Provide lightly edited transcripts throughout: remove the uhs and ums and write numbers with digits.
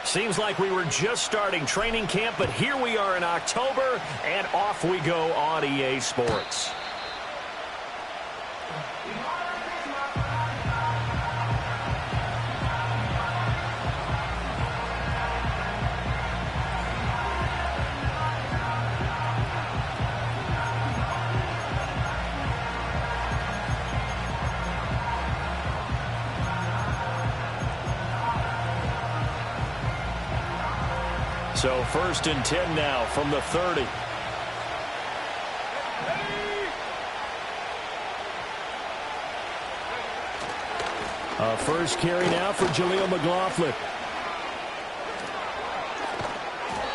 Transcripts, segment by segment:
Seems like we were just starting training camp, but here we are in October, and off we go on EA Sports. So 1st and 10 now from the 30. First carry now for Jaleel McLaughlin.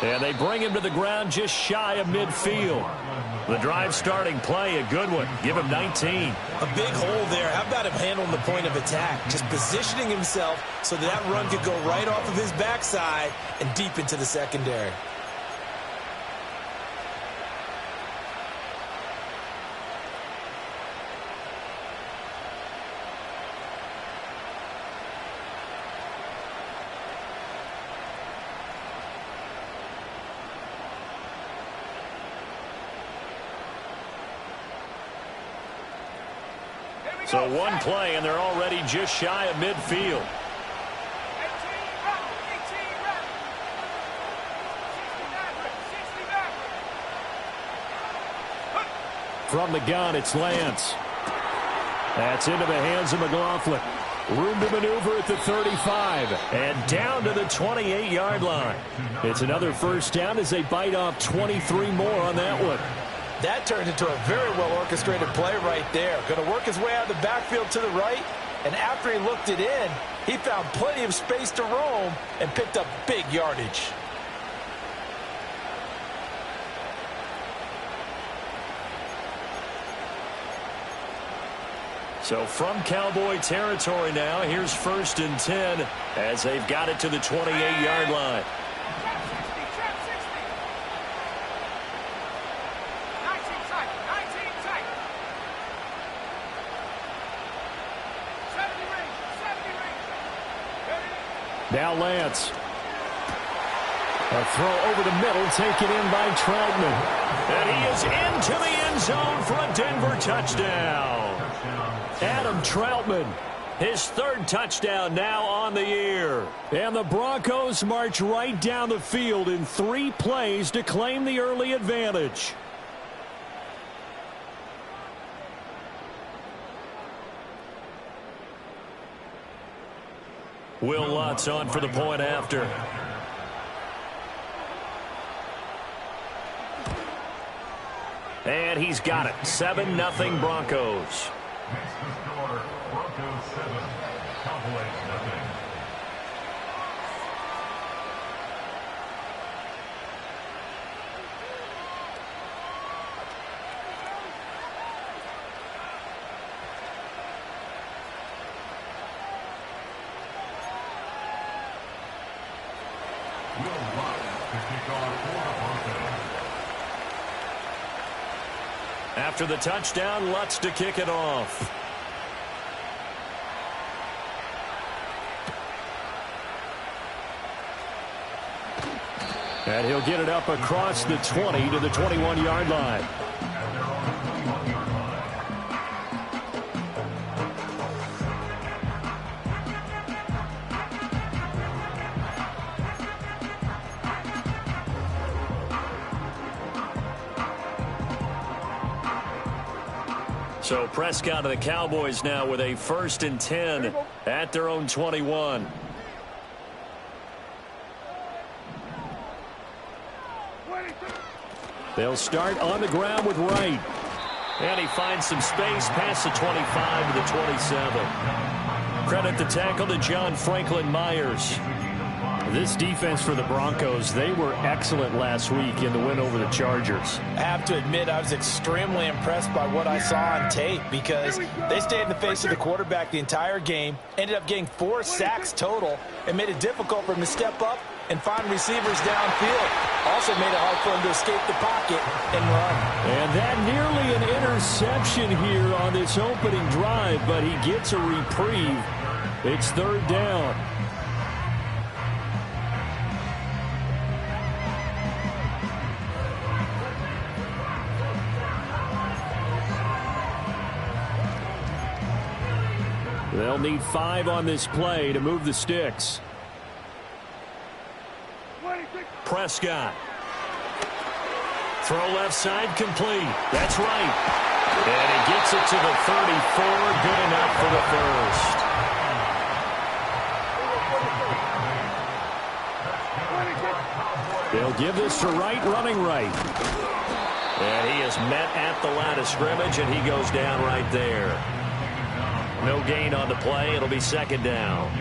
And they bring him to the ground just shy of midfield. The drive starting play, a good one. Give him 19. A big hole there. How about him handling the point of attack? Just positioning himself so that run could go right off of his backside and deep into the secondary. So one play, and they're already just shy of midfield. From the gun, it's Lance. That's into the hands of McLaughlin. Room to maneuver at the 35. And down to the 28-yard line. It's another first down as they bite off 23 more on that one. That turned into a very well-orchestrated play right there. Going to work his way out of the backfield to the right, and after he looked it in, he found plenty of space to roam and picked up big yardage. So from Cowboy territory now, here's 1st and 10 as they've got it to the 28-yard line. Now Lance. A throw over the middle, taken in by Troutman. And he is into the end zone for a Denver touchdown. Adam Troutman, his 3rd touchdown now on the year. And the Broncos march right down the field in 3 plays to claim the early advantage. Will Lutz on for the point after. And he's got it. 7-0 Broncos. Broncos 7, Cowboys nothing. After the touchdown, Lutz to kick it off. And he'll get it up across the 20 to the 21-yard line. So Prescott and the Cowboys now with a 1st and 10 at their own 21. They'll start on the ground with Wright. And he finds some space past the 25 to the 27. Credit the tackle to John Franklin Myers. This defense for the Broncos, they were excellent last week in the win over the Chargers. I have to admit, I was extremely impressed by what I saw on tape because they stayed in the face of the quarterback the entire game, ended up getting 4 sacks total, and made it difficult for him to step up and find receivers downfield. Also made it hard for him to escape the pocket and run. And that nearly an interception here on this opening drive, but he gets a reprieve. It's third down. They'll need 5 on this play to move the sticks. Prescott. Throw left side complete. That's right. And he gets it to the 34. Good enough for the first. They'll give this to Wright, running right. And he is met at the line of scrimmage, and he goes down right there. No gain on the play. It'll be second down.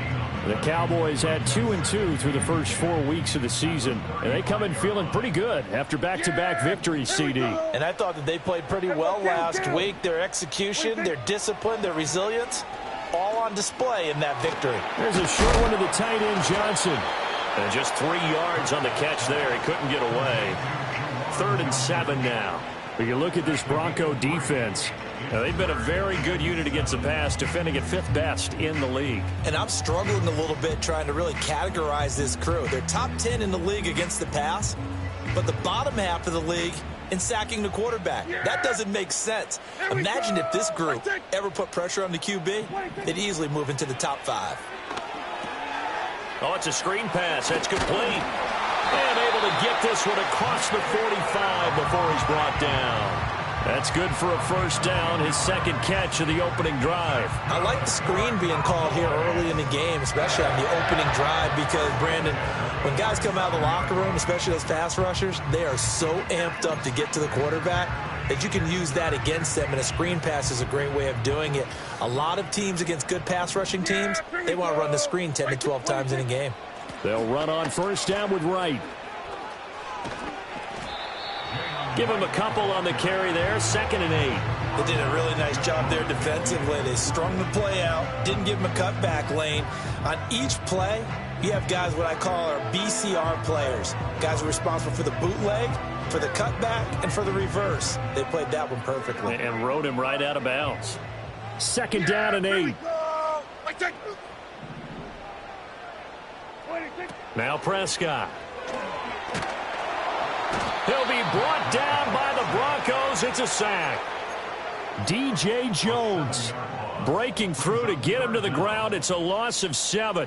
The Cowboys had 2-2 through the first 4 weeks of the season, and they come in feeling pretty good after back-to-back victories, CD. And I thought that they played pretty well last week. Their execution, their discipline, their resilience, all on display in that victory. There's a short one to the tight end, Johnson. And just 3 yards on the catch there. He couldn't get away. 3rd and 7 now. But you look at this Bronco defense. Now, they've been a very good unit against the pass, defending at 5th best in the league. And I'm struggling a little bit trying to really categorize this crew. They're top 10 in the league against the pass, but the bottom half of the league in sacking the quarterback. That doesn't make sense. Imagine if this group ever put pressure on the QB, they'd easily move into the top 5. Oh, it's a screen pass. That's complete. And able to get this one across the 45 before he's brought down. That's good for a first down, his second catch of the opening drive. I like the screen being called here early in the game, especially on the opening drive, because, Brandon, when guys come out of the locker room, especially those pass rushers, they are so amped up to get to the quarterback that you can use that against them, and a screen pass is a great way of doing it. A lot of teams against good pass rushing teams, they want to run the screen 10 to 12 times in a game. They'll run on first down with Wright. Give him a couple on the carry there. 2nd and 8. They did a really nice job there defensively. They strung the play out, didn't give him a cutback lane. On each play, you have guys what I call our BCR players. Guys who are responsible for the bootleg, for the cutback, and for the reverse. They played that one perfectly. And rode him right out of bounds. 2nd down and 8. Now Prescott. He'll be brought down by the Broncos. It's a sack. D.J. Jones breaking through to get him to the ground. It's a loss of 7.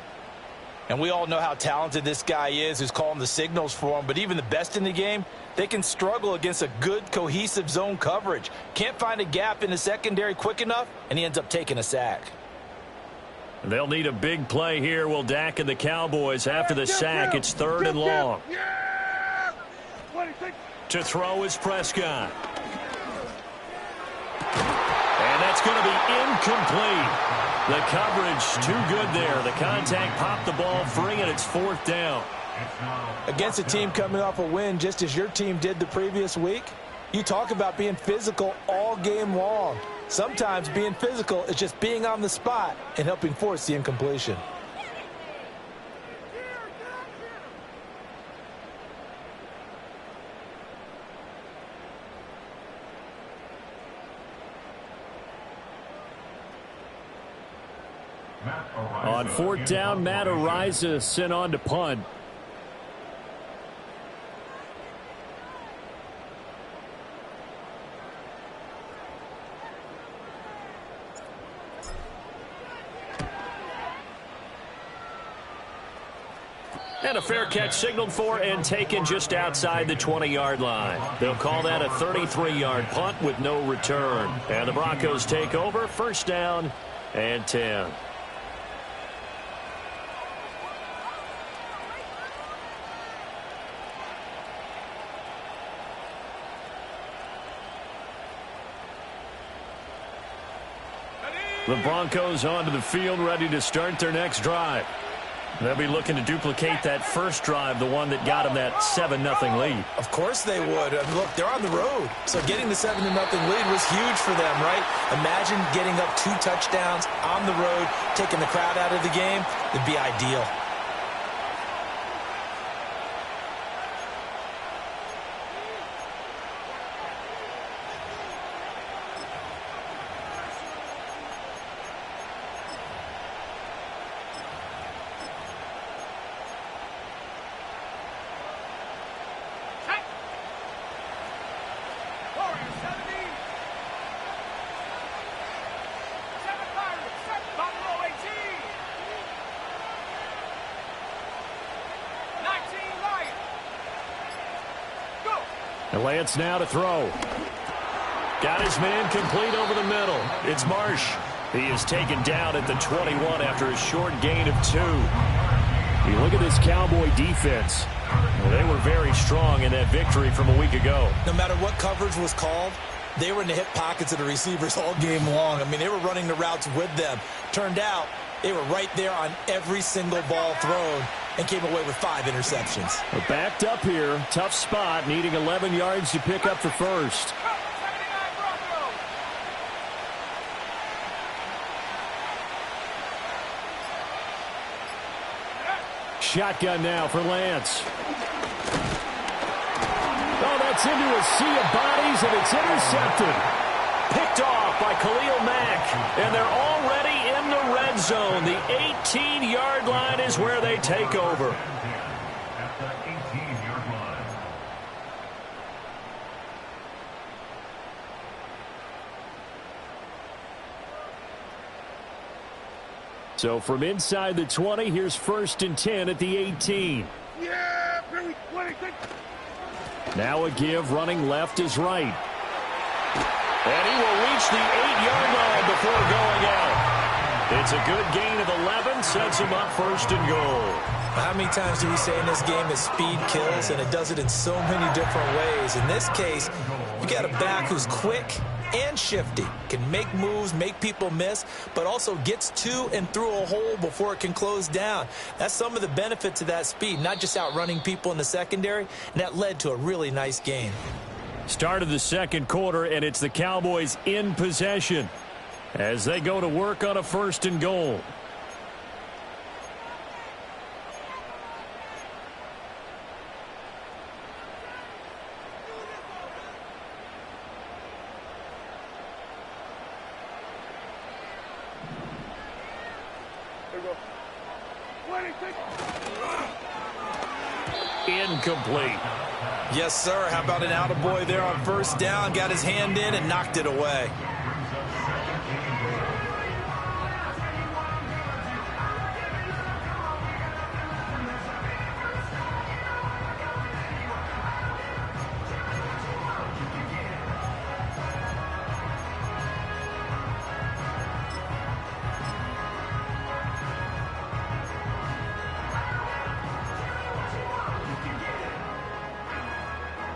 And we all know how talented this guy is who's calling the signals for him. But even the best in the game, they can struggle against a good, cohesive zone coverage. Can't find a gap in the secondary quick enough, and he ends up taking a sack. They'll need a big play here, will Dak and the Cowboys. After the sack, it's 3rd and long. To throw is Prescott. And that's going to be incomplete. The coverage too good there. The contact popped the ball free, and it's 4th down. Against a team coming off a win just as your team did the previous week, you talk about being physical all game long. Sometimes being physical is just being on the spot and helping force the incompletion. On 4th down, Matt Ariza sent on to punt. And a fair catch signaled for and taken just outside the 20-yard line. They'll call that a 33-yard punt with no return. And the Broncos take over, 1st down and 10. The Broncos onto the field, ready to start their next drive. They'll be looking to duplicate that first drive, the one that got them that 7-0 lead. Of course they would. I mean, look, they're on the road. So getting the 7-0 lead was huge for them, right? Imagine getting up 2 touchdowns on the road, taking the crowd out of the game. It'd be ideal. And Lance now to throw. Got his man complete over the middle. It's Marsh. He is taken down at the 21 after a short gain of 2. You look at this Cowboy defense. Well, they were very strong in that victory from a week ago. No matter what coverage was called, they were in the hip pockets of the receivers all game long. I mean, they were running the routes with them. Turned out they were right there on every single ball thrown and came away with 5 interceptions. We're backed up here. Tough spot, needing 11 yards to pick up the first. Shotgun now for Lance. Oh, that's into a sea of bodies, and it's intercepted. Picked off by Khalil Mack, and they're already in the red zone. The 18-yard line is where they take over. So from inside the 20, here's 1st and 10 at the 18. Yeah, now a give, running left is right. And he will reach the 8-yard line before going out. It's a good gain of 11, sets him up 1st and goal. How many times do we say in this game that speed kills, and it does it in so many different ways? In this case, you got a back who's quick and shifty, can make moves, make people miss, but also gets to and through a hole before it can close down. That's some of the benefits of that speed, not just outrunning people in the secondary, and that led to a really nice game. Start of the second quarter, and it's the Cowboys in possession as they go to work on a 1st and goal. Incomplete. Yes, sir. How about an attaboy there on 1st down? Got his hand in and knocked it away.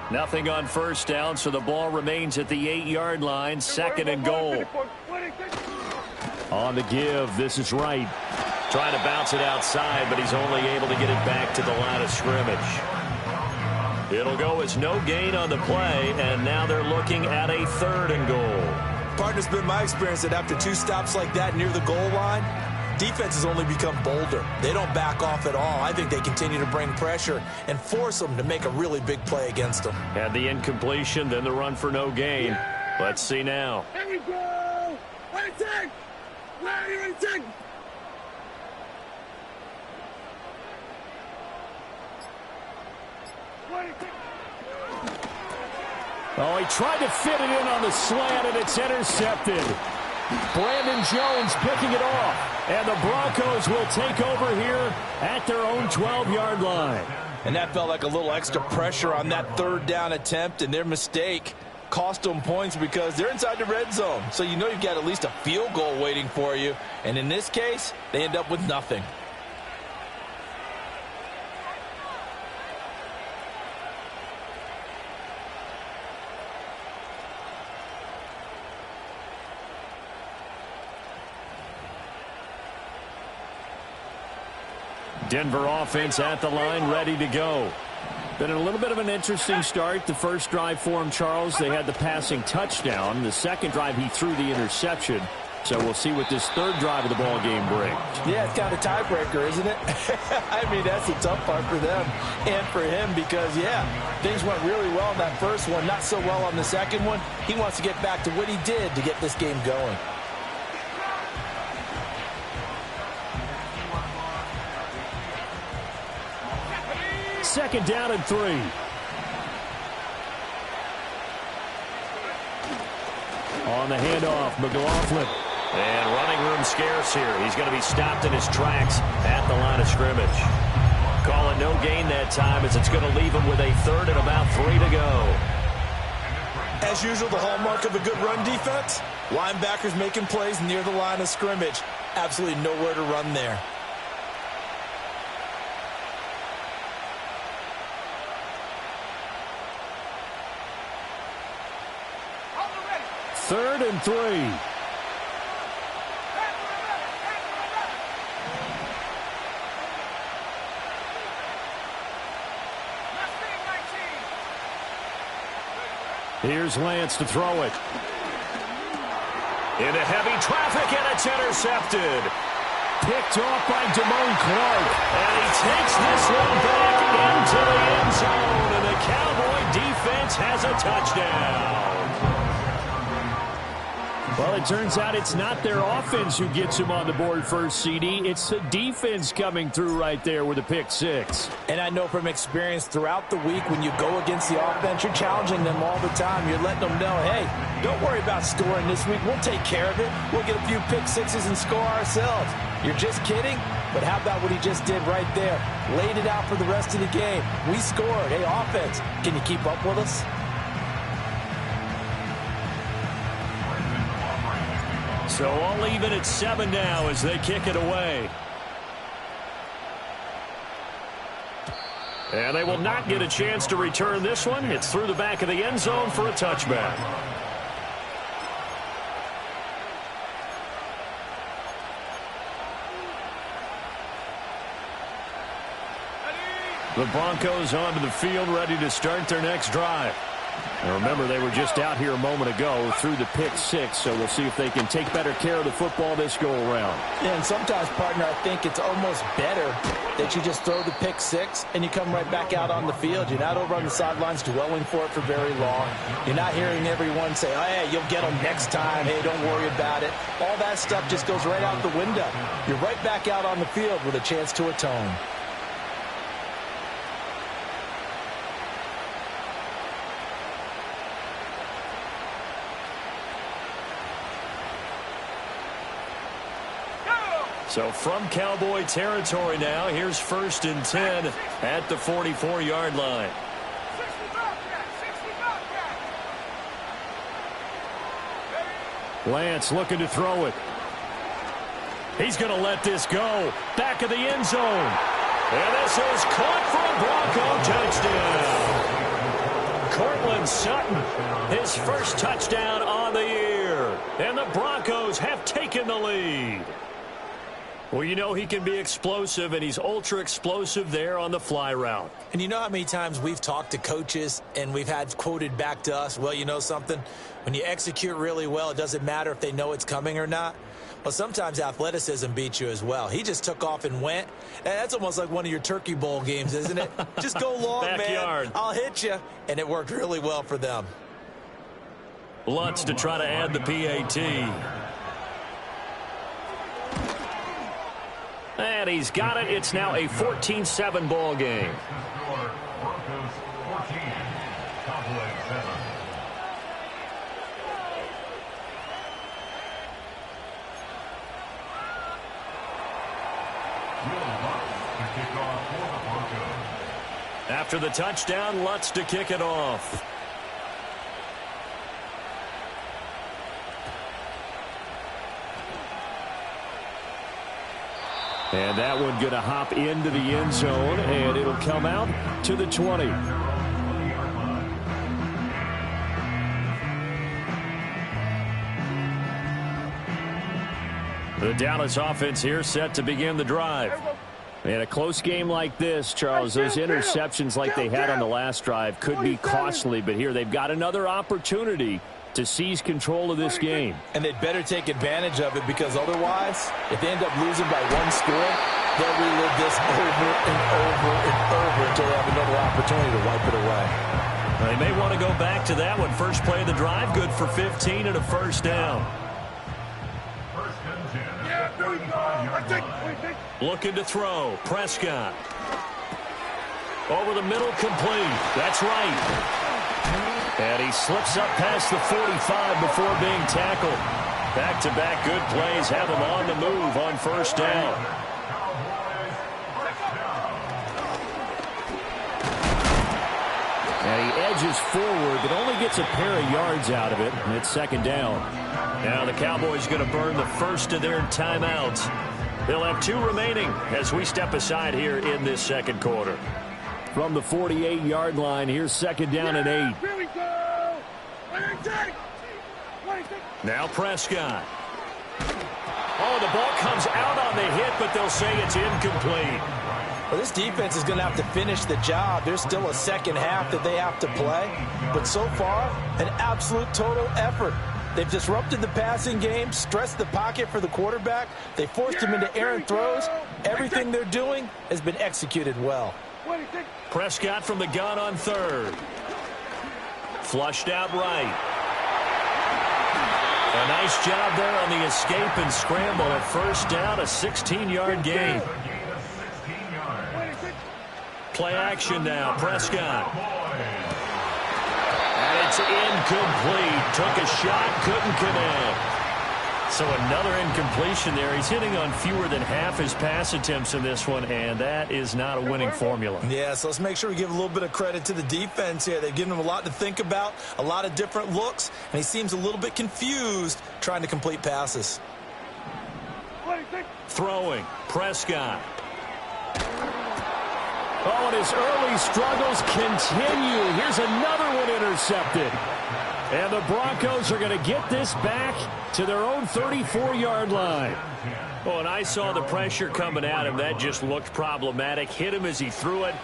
Nothing on 1st down, so the ball remains at the 8-yard line, 2nd and goal. On the give, this is Wright. Trying to bounce it outside, but he's only able to get it back to the line of scrimmage. It'll go as no gain on the play, and now they're looking at a 3rd and goal. Partner's been my experience that after 2 stops like that near the goal line, defenses only become bolder. They don't back off at all. I think they continue to bring pressure and force them to make a really big play against them. Had the incompletion, then the run for no gain. Let's see now. Here we go! Ready, take! Ready, take! Oh, he tried to fit it in on the slant, and it's intercepted. Brandon Jones picking it off. And the Broncos will take over here at their own 12-yard line. And that felt like a little extra pressure on that 3rd down attempt, and their mistake cost them points because they're inside the red zone. So you know you've got at least a field goal waiting for you. And in this case, they end up with nothing. Denver offense at the line, ready to go. Been a little bit of an interesting start. The first drive for him, Charles, they had the passing touchdown. The second drive, he threw the interception. So we'll see what this 3rd drive of the ball game brings. Yeah, it's kind of a tiebreaker, isn't it? I mean, that's the tough part for them and for him because, yeah, things went really well in that first one, not so well on the second one. He wants to get back to what he did to get this game going. Second down and 3. On the handoff, McLaughlin. And running room scarce here. He's going to be stopped in his tracks at the line of scrimmage. Calling no gain that time as it's going to leave him with a 3rd and about 3 to go. As usual, the hallmark of a good run defense, linebackers making plays near the line of scrimmage. Absolutely nowhere to run there. Third and 3. Here's Lance to throw it. Into heavy traffic, and it's intercepted. Picked off by Clark. And he takes this one back into the end zone. And the Cowboy defense has a touchdown. Well, it turns out it's not their offense who gets him on the board first, CD. It's the defense coming through right there with a pick six. And I know from experience throughout the week, when you go against the offense, you're challenging them all the time. You're letting them know, hey, don't worry about scoring this week. We'll take care of it. We'll get a few pick sixes and score ourselves. You're just kidding? But how about what he just did right there? Laid it out for the rest of the game. We scored. Hey, offense, can you keep up with us? So all even at 7 now as they kick it away. And they will not get a chance to return this one. It's through the back of the end zone for a touchback. The Broncos onto the field, ready to start their next drive. And remember, they were just out here a moment ago through the pick six, so we'll see if they can take better care of the football this go-around. Yeah, and sometimes, partner, I think it's almost better that you just throw the pick six and you come right back out on the field. You're not over on the sidelines dwelling for it for very long. You're not hearing everyone say, oh, hey, you'll get them next time. Hey, don't worry about it. All that stuff just goes right out the window. You're right back out on the field with a chance to atone. So from Cowboy territory now, here's 1st and 10 at the 44-yard line. Lance looking to throw it. He's going to let this go. Back of the end zone. And this is caught for a Bronco touchdown. Cortland Sutton, his first touchdown on the year. And the Broncos have taken the lead. Well, you know he can be explosive, and he's ultra-explosive there on the fly route. And you know how many times we've talked to coaches and we've had quoted back to us, well, you know something? When you execute really well, it doesn't matter if they know it's coming or not. Well, sometimes athleticism beats you as well. He just took off and went. That's almost like one of your Turkey Bowl games, isn't it? Just go long, Backyard. man. I'll hit you. And it worked really well for them. Lutz to try to add the PAT. And he's got it. It's now a 14-7 ball game. After the touchdown, Lutz to kick it off. And that one going to hop into the end zone, and it'll come out to the 20. The Dallas offense here set to begin the drive. And a close game like this, Charles, those interceptions like they had on the last drive could be costly, but here they've got another opportunity to seize control of this game. And they'd better take advantage of it, because otherwise, if they end up losing by one score, they'll relive this over and over and over until they have another opportunity to wipe it away. They may want to go back to that one. First play of the drive, good for 15 and a first down. Looking to throw. Prescott. Over the middle, complete. That's right. And he slips up past the 45 before being tackled. Back-to-back good plays have him on the move on first down. And And he edges forward, but only gets a pair of yards out of it, and it's second down. Now the Cowboys going to burn the first of their timeouts. They'll have 2 remaining as we step aside here in this second quarter. From the 48-yard line, here's second down and 8. Here we go. Now Prescott. Oh, the ball comes out on the hit, but they'll say it's incomplete. Well, this defense is going to have to finish the job. There's still a second half that they have to play. But so far, an absolute total effort. They've disrupted the passing game, stressed the pocket for the quarterback. They forced him into errant throws. Everything they're doing has been executed well. Prescott from the gun on third. Flushed out right. A nice job there on the escape and scramble at first down, a 16-yard gain. Play action now, Prescott. And it's incomplete. Took a shot, couldn't connect. So another incompletion there. He's hitting on fewer than half his pass attempts in this one, and that is not a winning formula. Yeah, so let's make sure we give a little bit of credit to the defense here. They've given him a lot to think about, a lot of different looks, and he seems a little bit confused trying to complete passes. Throwing, Prescott. Oh, and his early struggles continue. Here's another one intercepted. And the Broncos are going to get this back to their own 34-yard line. Oh, and I saw the pressure coming at him. That just looked problematic. Hit him as he threw it,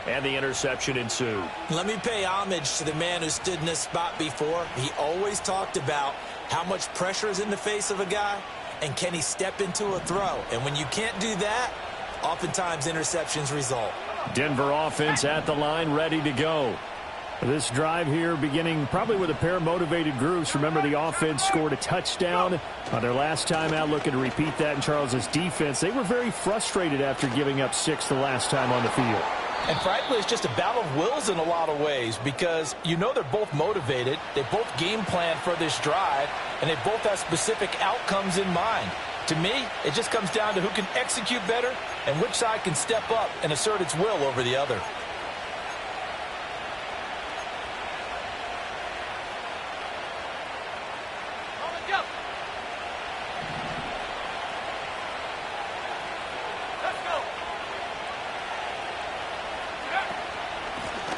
and the interception ensued. Let me pay homage to the man who stood in this spot before. He always talked about how much pressure is in the face of a guy, and can he step into a throw. And when you can't do that, oftentimes interceptions result. Denver offense at the line, ready to go. This drive here beginning probably with a pair of motivated groups. Remember, the offense scored a touchdown on their last time out, looking to repeat that in Charles's defense. They were very frustrated after giving up 6 the last time on the field. And frankly, it's just a battle of wills in a lot of ways because you know they're both motivated. They both game plan for this drive, and they both have specific outcomes in mind. To me, it just comes down to who can execute better and which side can step up and assert its will over the other.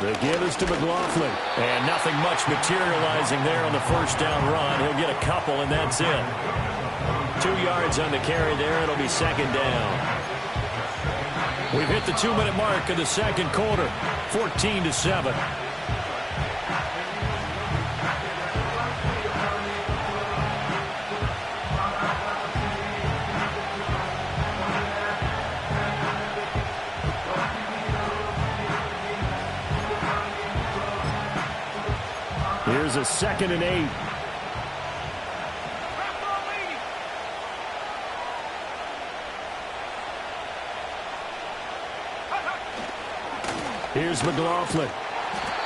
The give is to McLaughlin. And nothing much materializing there on the first down run. He'll get a couple, and that's it. 2 yards on the carry there. It'll be second down. We've hit the 2-minute mark of the second quarter. 14-7. Here's a 2nd and 8. Here's McLaughlin.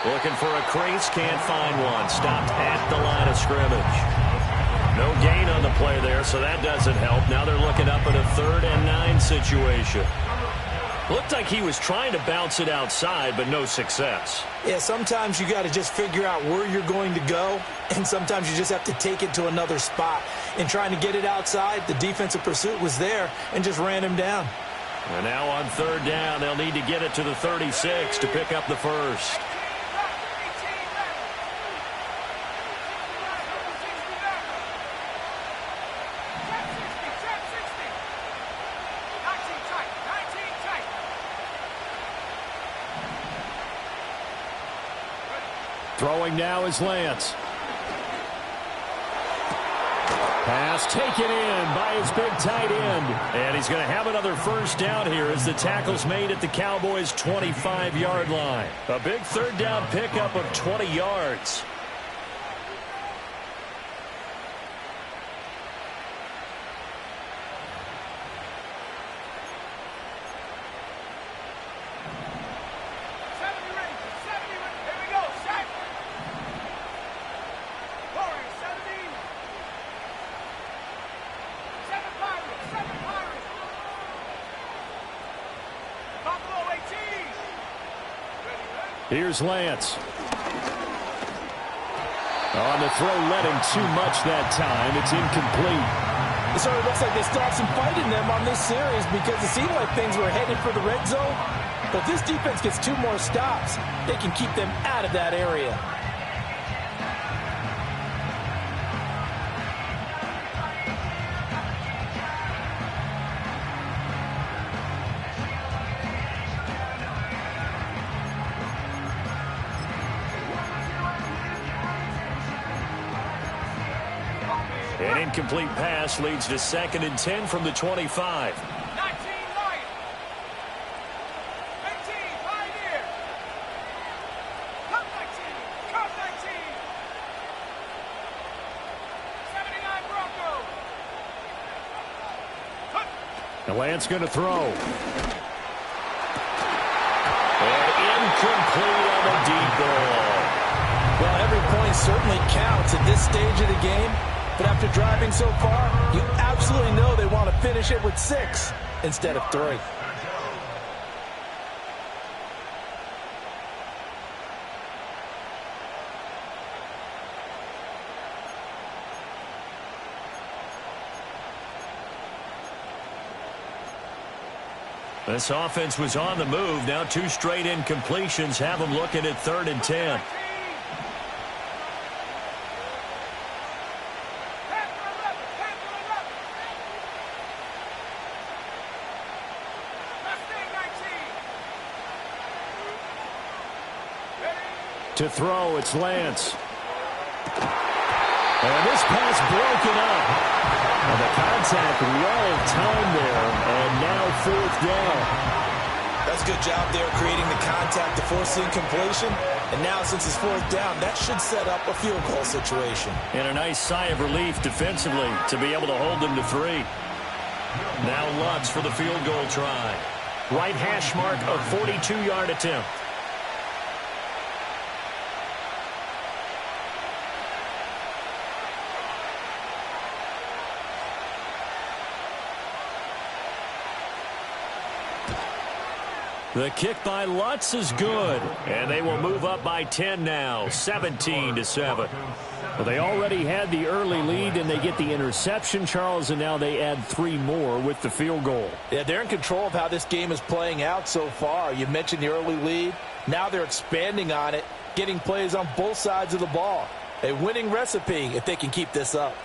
Looking for a crease, can't find one. Stopped at the line of scrimmage. No gain on the play there, so that doesn't help. Now they're looking up at a 3rd and 9 situation. Looked like he was trying to bounce it outside, but no success. Yeah, sometimes you got to just figure out where you're going to go, and sometimes you just have to take it to another spot. In trying to get it outside, the defensive pursuit was there and just ran him down. And now on 3rd down, they'll need to get it to the 36 to pick up the first. Throwing now is Lance. Pass taken in by his big tight end. And he's going to have another first down here as the tackle's made at the Cowboys' 25-yard line. A big 3rd down pickup of 20 yards. Here's Lance. On the throw, led him too much that time. It's incomplete. It sort of looks like they still have some fight in them on this series because it seemed like things were headed for the red zone. But this defense gets 2 more stops. They can keep them out of that area. An incomplete pass leads to 2nd and 10 from the 25. 19 right. 18 Pioneer. Cut 19. Cut 19. 79 Broncos. The Lance going to throw. And incomplete on the deep ball. Well, every point certainly counts at this stage of the game. But after driving so far, you absolutely know they want to finish it with 6 instead of 3. This offense was on the move. Now 2 straight incompletions have them looking at 3rd and 10. To throw, it's Lance. And this pass broken up. And the contact well timed there, and now 4th down. That's a good job there creating the contact to force the incompletion. And now since it's 4th down, that should set up a field goal situation. And a nice sigh of relief defensively to be able to hold them to 3. Now Lutz for the field goal try. Right hash mark of 42-yard attempt. The kick by Lutz is good, and they will move up by 10 now, 17-7. Well, they already had the early lead, and they get the interception, Charles, and now they add 3 more with the field goal. Yeah, they're in control of how this game is playing out so far. You mentioned the early lead. Now they're expanding on it, getting plays on both sides of the ball. A winning recipe if they can keep this up.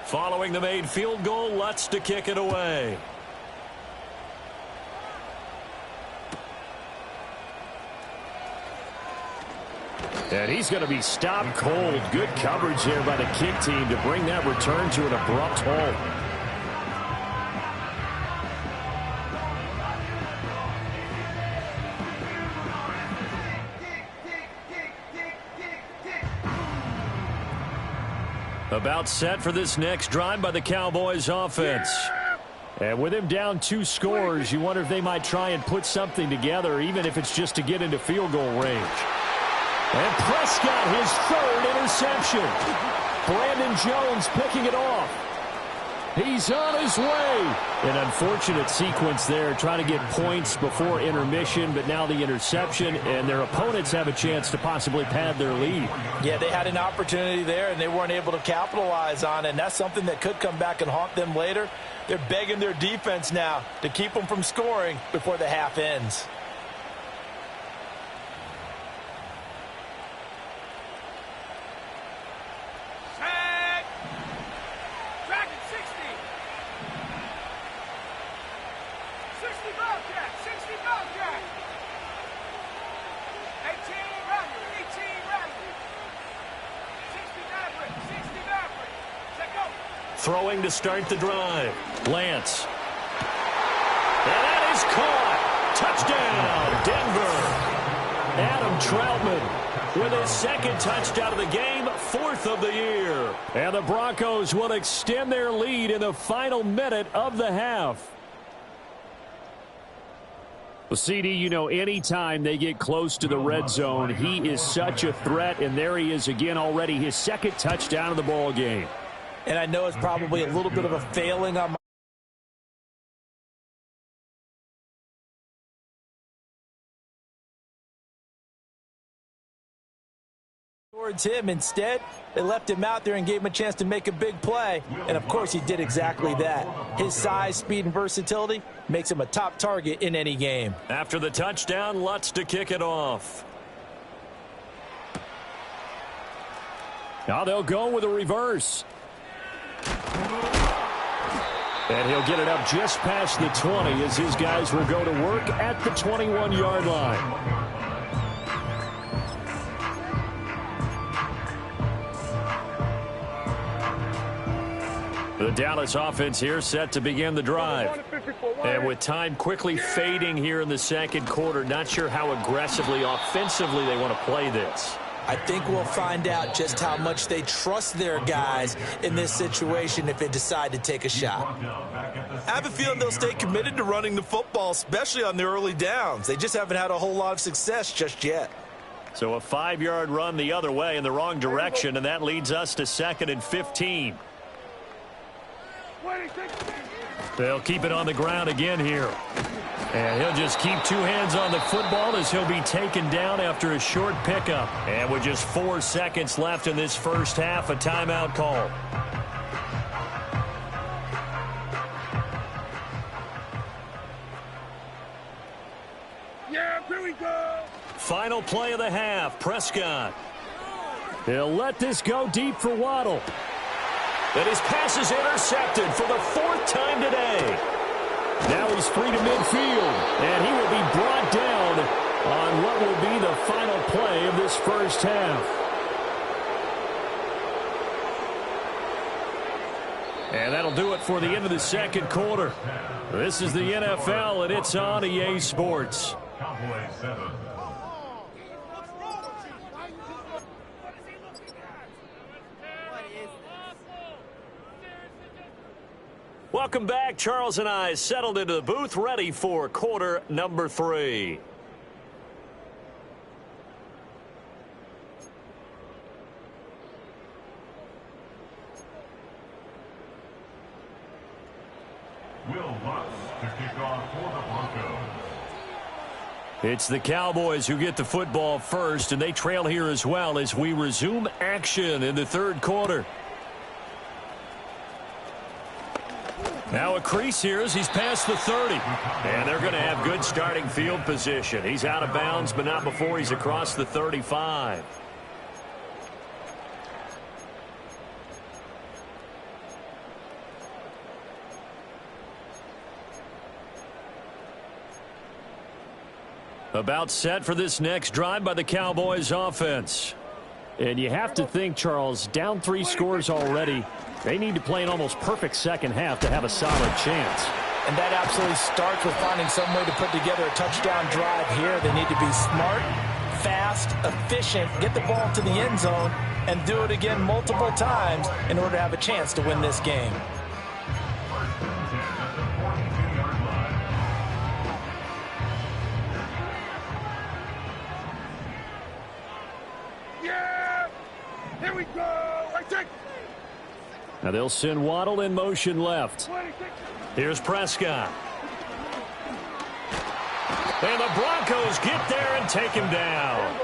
Following the made field goal, Lutz to kick it away. And he's going to be stopped cold. Good coverage there by the kick team to bring that return to an abrupt halt. About set for this next drive by the Cowboys offense. And with him down 2 scores, you wonder if they might try and put something together, even if it's just to get into field goal range. And Prescott, his 3rd interception. Brandon Jones picking it off. He's on his way. An unfortunate sequence there, trying to get points before intermission, but now the interception, and their opponents have a chance to possibly pad their lead. Yeah, they had an opportunity there, and they weren't able to capitalize on it, and that's something that could come back and haunt them later. They're begging their defense now to keep them from scoring before the half ends. Throwing to start the drive. Lance. And that is caught. Touchdown, Denver. Adam Troutman with his 2nd touchdown of the game, 4th of the year. And the Broncos will extend their lead in the final minute of the half. Well, CD, you know, anytime they get close to the red zone, he is such a threat, and there he is again already, his 2nd touchdown of the ball game. And I know it's probably a little bit of a failing on my towards him. Instead, they left him out there and gave him a chance to make a big play. And, of course, he did exactly that. His size, speed, and versatility makes him a top target in any game. After the touchdown, Lutz to kick it off. Now they'll go with a reverse. And he'll get it up just past the 20 as his guys will go to work at the 21-yard line. The Dallas offense here set to begin the drive. And with time quickly fading here in the second quarter, not sure how aggressively, offensively they want to play this. I think we'll find out just how much they trust their guys in this situation if they decide to take a shot. I have a feeling they'll stay committed to running the football, especially on the early downs. They just haven't had a whole lot of success just yet. So a 5-yard run the other way in the wrong direction, and that leads us to 2nd and 15. They'll keep it on the ground again here. And he'll just keep two hands on the football as he'll be taken down after a short pickup. And with just 4 seconds left in this first half, a timeout call. Yeah, here we go. Final play of the half, Prescott. He'll let this go deep for Waddle. And his pass is intercepted for the 4th time today. Now he's free to midfield, and he will be brought down on what will be the final play of this first half. And that'll do it for the end of the second quarter. This is the NFL, and it's on EA Sports. Welcome back. Charles and I settled into the booth, ready for quarter number 3. Will Lutz to kick off for the Broncos. It's the Cowboys who get the football first, and they trail here as well as we resume action in the third quarter. Now a crease here as he's past the 30. And they're going to have good starting field position. He's out of bounds, but not before he's across the 35. About set for this next drive by the Cowboys offense. And you have to think, Charles, down 3 scores already. They need to play an almost perfect second half to have a solid chance. And that absolutely starts with finding some way to put together a touchdown drive here. They need to be smart, fast, efficient, get the ball to the end zone, and do it again multiple times in order to have a chance to win this game. Yeah! Here we go! Right check! Now they'll send Waddle in motion left. 26. Here's Prescott. And the Broncos get there and take him down.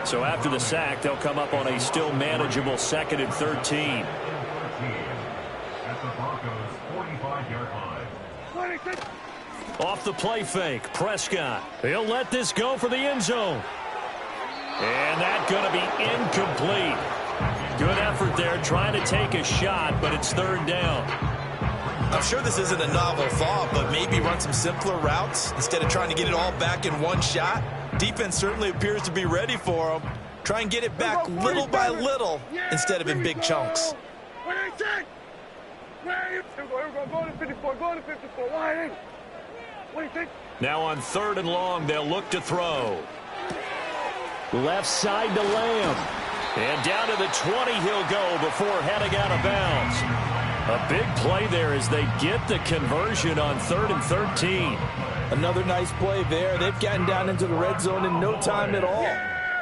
So after the sack, they'll come up on a still manageable 2nd and 13. At the Broncos' 45-yard line. 26. Off the play fake, Prescott. He'll let this go for the end zone. And that's going to be incomplete. Good effort there trying to take a shot, but it's 3rd down. I'm sure this isn't a novel thought, but maybe run some simpler routes instead of trying to get it all back in one shot. Defense certainly appears to be ready for them. Try and get it back little by little instead of in big chunks. 26. Here we go. Go to 54. Go to 54. Wide in. 26. Now on 3rd and long, they'll look to throw. Left side to Lamb. And down to the 20 he'll go before heading out of bounds. A big play there as they get the conversion on 3rd and 13. Another nice play there. They've gotten down into the red zone in no time at all.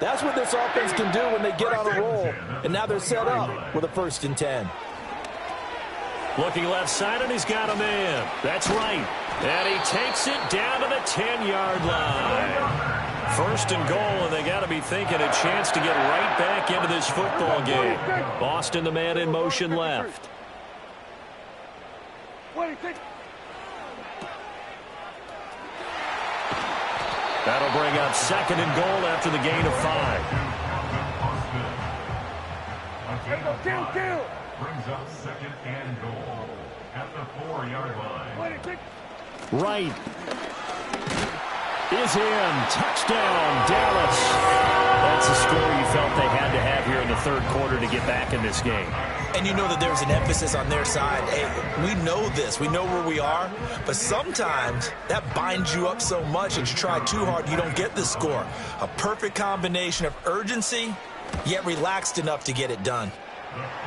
That's what this offense can do when they get on a roll. And now they're set up with a 1st and 10. Looking left side, and he's got a man. That's right. And he takes it down to the 10-yard line. First and goal, and they got to be thinking a chance to get right back into this football game. Boston, the man in motion left. That'll bring up second and goal after the gain of 5. Brings up second and goal at the 4-yard line. Right is in. Touchdown, Dallas. That's the score you felt they had to have here in the third quarter to get back in this game. And you know that there's an emphasis on their side. Hey, we know this. We know where we are. But sometimes that binds you up so much and you try too hard, you don't get the score. A perfect combination of urgency, yet relaxed enough to get it done.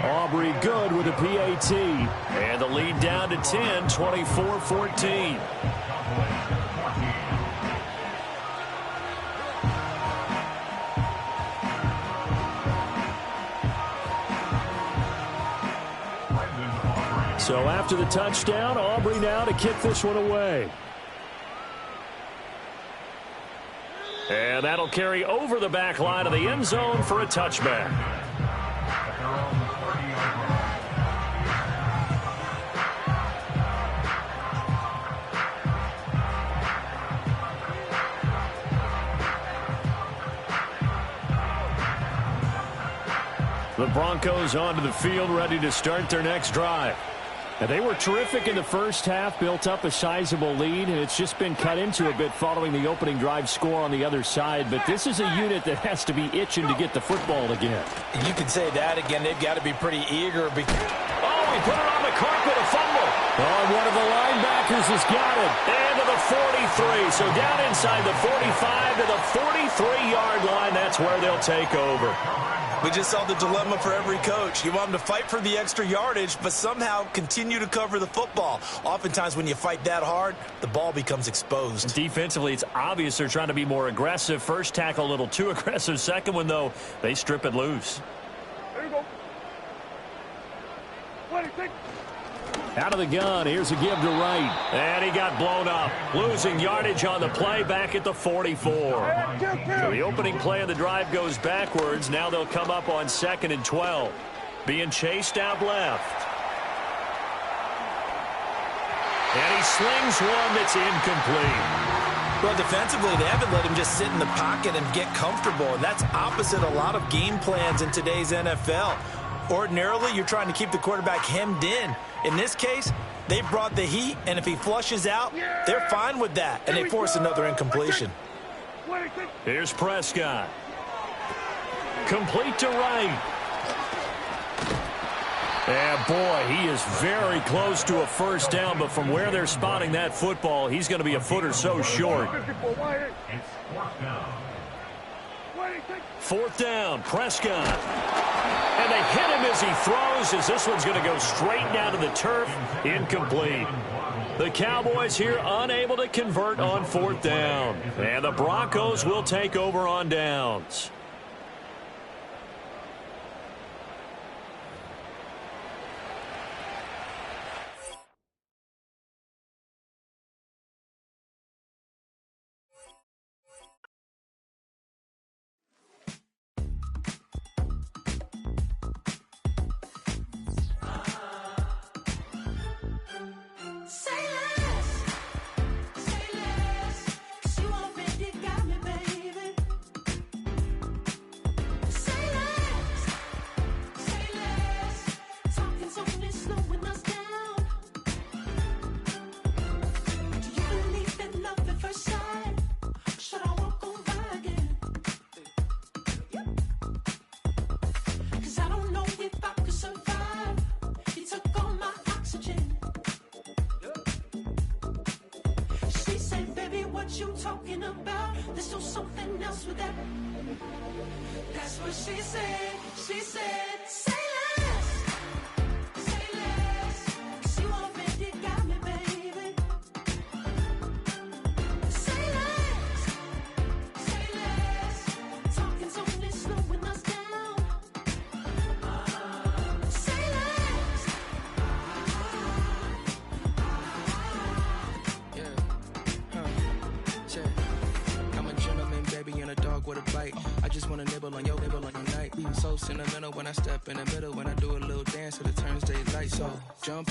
Aubrey good with a PAT. And the lead down to 10, 24-14. So after the touchdown, Aubrey now to kick this one away. And that'll carry over the back line of the end zone for a touchback. The Broncos onto the field, ready to start their next drive. And they were terrific in the first half, built up a sizable lead, and it's just been cut into a bit following the opening drive score on the other side. But this is a unit that has to be itching to get the football again. You can say that again. They've got to be pretty eager. Oh, he put it on the carpet, a fumble. Oh, one of the linebackers has got it. And to the 43. So down inside the 45 to the 43-yard line. That's where they'll take over. We just saw the dilemma for every coach. You want them to fight for the extra yardage, but somehow continue to cover the football. Oftentimes when you fight that hard, the ball becomes exposed. Defensively, it's obvious they're trying to be more aggressive. First tackle a little too aggressive. Second one, though, they strip it loose. There you go. Out of the gun, here's a give to right. And he got blown up. Losing yardage on the play back at the 44. So the opening play of the drive goes backwards. Now they'll come up on 2nd and 12. Being chased out left. And he slings one that's incomplete. Well, defensively, they haven't let him just sit in the pocket and get comfortable. And that's opposite a lot of game plans in today's NFL. Ordinarily, you're trying to keep the quarterback hemmed in. In this case, they brought the heat, and if he flushes out, they're fine with that, and they force another incompletion. Here's Prescott. Complete to right. And, boy, he is very close to a first down, but from where they're spotting that football, he's going to be a foot or so short. It's Fourth down, Prescott. And they hit him as he throws, as this one's going to go straight down to the turf. Incomplete. The Cowboys here unable to convert on 4th down. And the Broncos will take over on downs. just wanna nibble on your night. So sentimental when I step in the middle. When I do a little dance to the turns daylight. So jump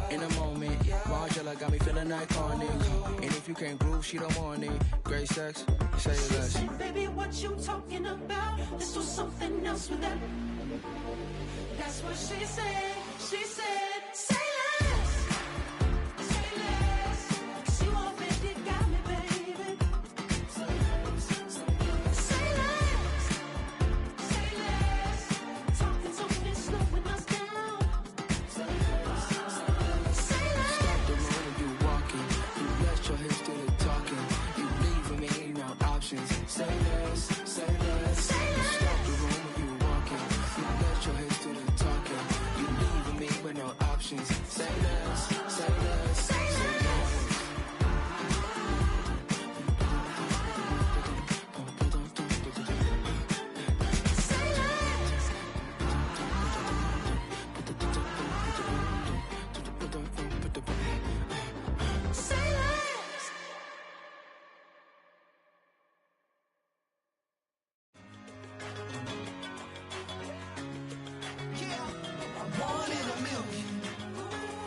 in the moment. Margella got me feeling iconic. And if you can't groove, she don't want it. Great sex, say less. She said, baby, what you talking about? This was something else with that. That's what she said. She said, say less. Say less. See what baby got me, baby. Say less. Say less. Say less. Talking's only slowing us down. Say less. Say less. Stop the road when you walking. You rest your hips to the talking. You leaving me no options. Say less. Say less. Say less. Stop the road when you walking. You rest your hips to the talking. You leaving me with no options. Say less. Say less. Say less. Say less. One in a million.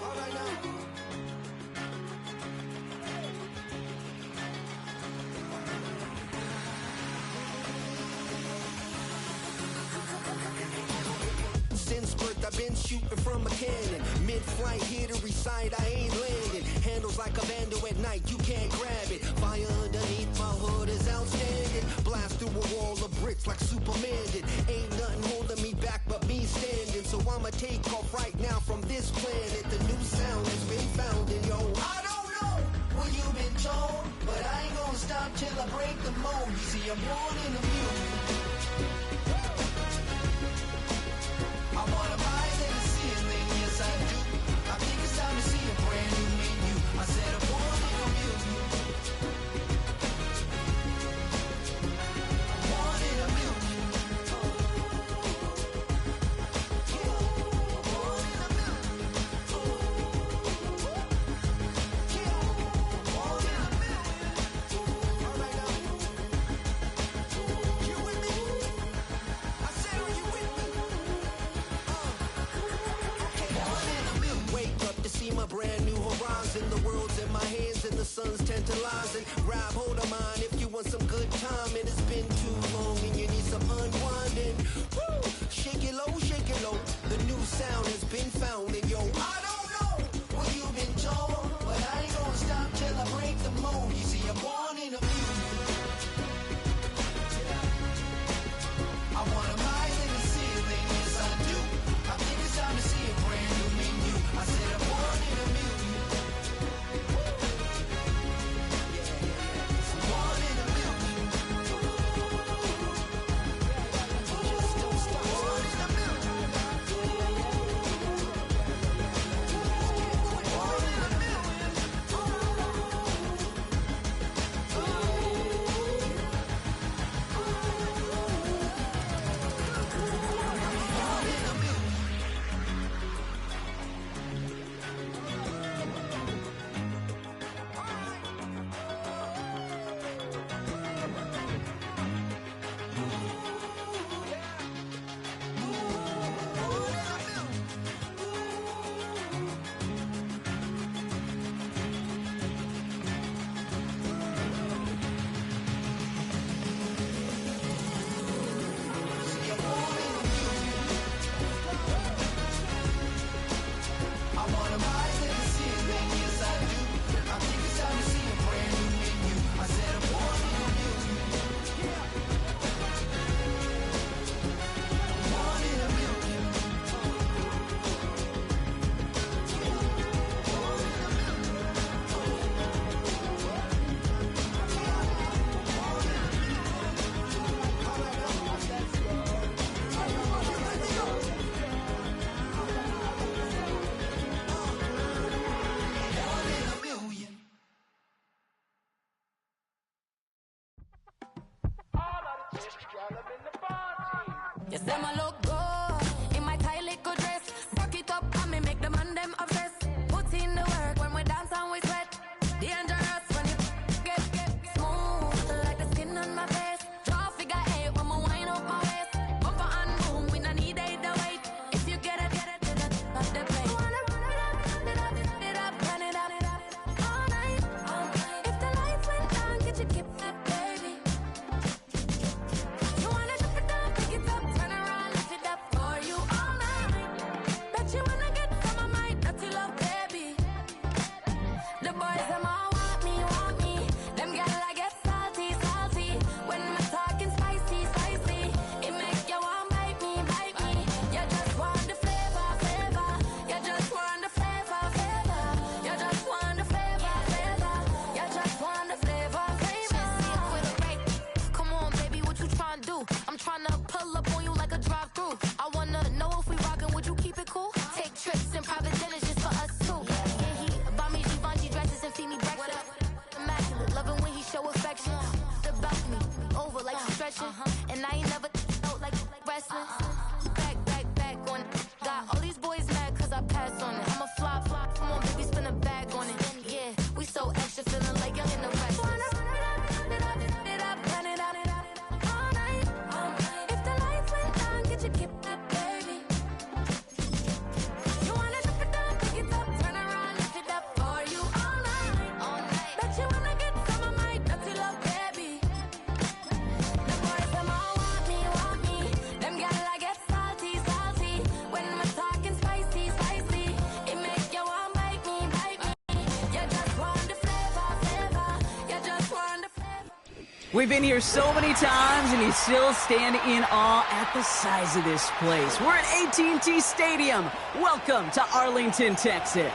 All right now. Since birth, I've been shooting from a cannon. Mid-flight, here to recite, I ain't landing. Handles like a vandal at night, you can't grab it. Fire underneath my hood is outstanding. Blast through a wall of bricks like Superman did. Ain't nothing holding me back but me standing. So I'ma take off right now from this planet. The new sound has been found and yo, I don't know what you've been told, but I ain't gonna stop till I break the mold. You see, I'm born in a million. I wanna rise in the ceiling, yes I do. I think it's time to see a brand new menu. I said I'm born in a million. I'm born in a million. I'm born in a million. I'm born in a million. All right now. You with me? I said, are you with me? Wake up to see my brand new horizon. The world's in my hands and the sun's tantalizing. Grab hold of mine if you want some good time. And it's been too long and you need some unwinding. Woo! Shake it low, shake it low. The new sound has been found. And yo, I don't know what you've been told, but I ain't gonna stop till I break the mold. You see, I'm born in a million. I wanna rise in the ceiling, yes I do. I think it's time to see a brand new menu. I said I'm born in a million. I'm born in a million. Just don't stop. Born in a million. Born in a million. Born in a million. I wanna rise in the ceiling, yes I do. I think it's time to see a brand new menu. I said I'm born in a million. I'm born in a million. Born in a million. Born in a million. Yes, them a look good in my tight little dress. Rock it up and me make the man them obsessed. Put in the work when we dance and we sweat. Dangerous when you get smooth like the skin on my face. Draw figure eight when we show affection. About me, over like stretching. And I ain't never felt like wrestling. Back on it. Got all these boys mad cause I pass on it. I'm a flop, come on baby, spin a bag on it. Yeah, we so extra, feeling like young in the rest. If the lights went down, get your kip up, baby. You wanna drop it down, pick it up, turn around, lift it up for you all night. Bet you wanna get some of my dirty love, baby. The boys, them all want me. Them gyal I get salty. When we're talking spicy. It make you want bite me. You just want the flavor. You just want the flavor. We've been here so many times, and you still stand in awe at the size of this place. We're at AT&T Stadium. Welcome to Arlington, Texas.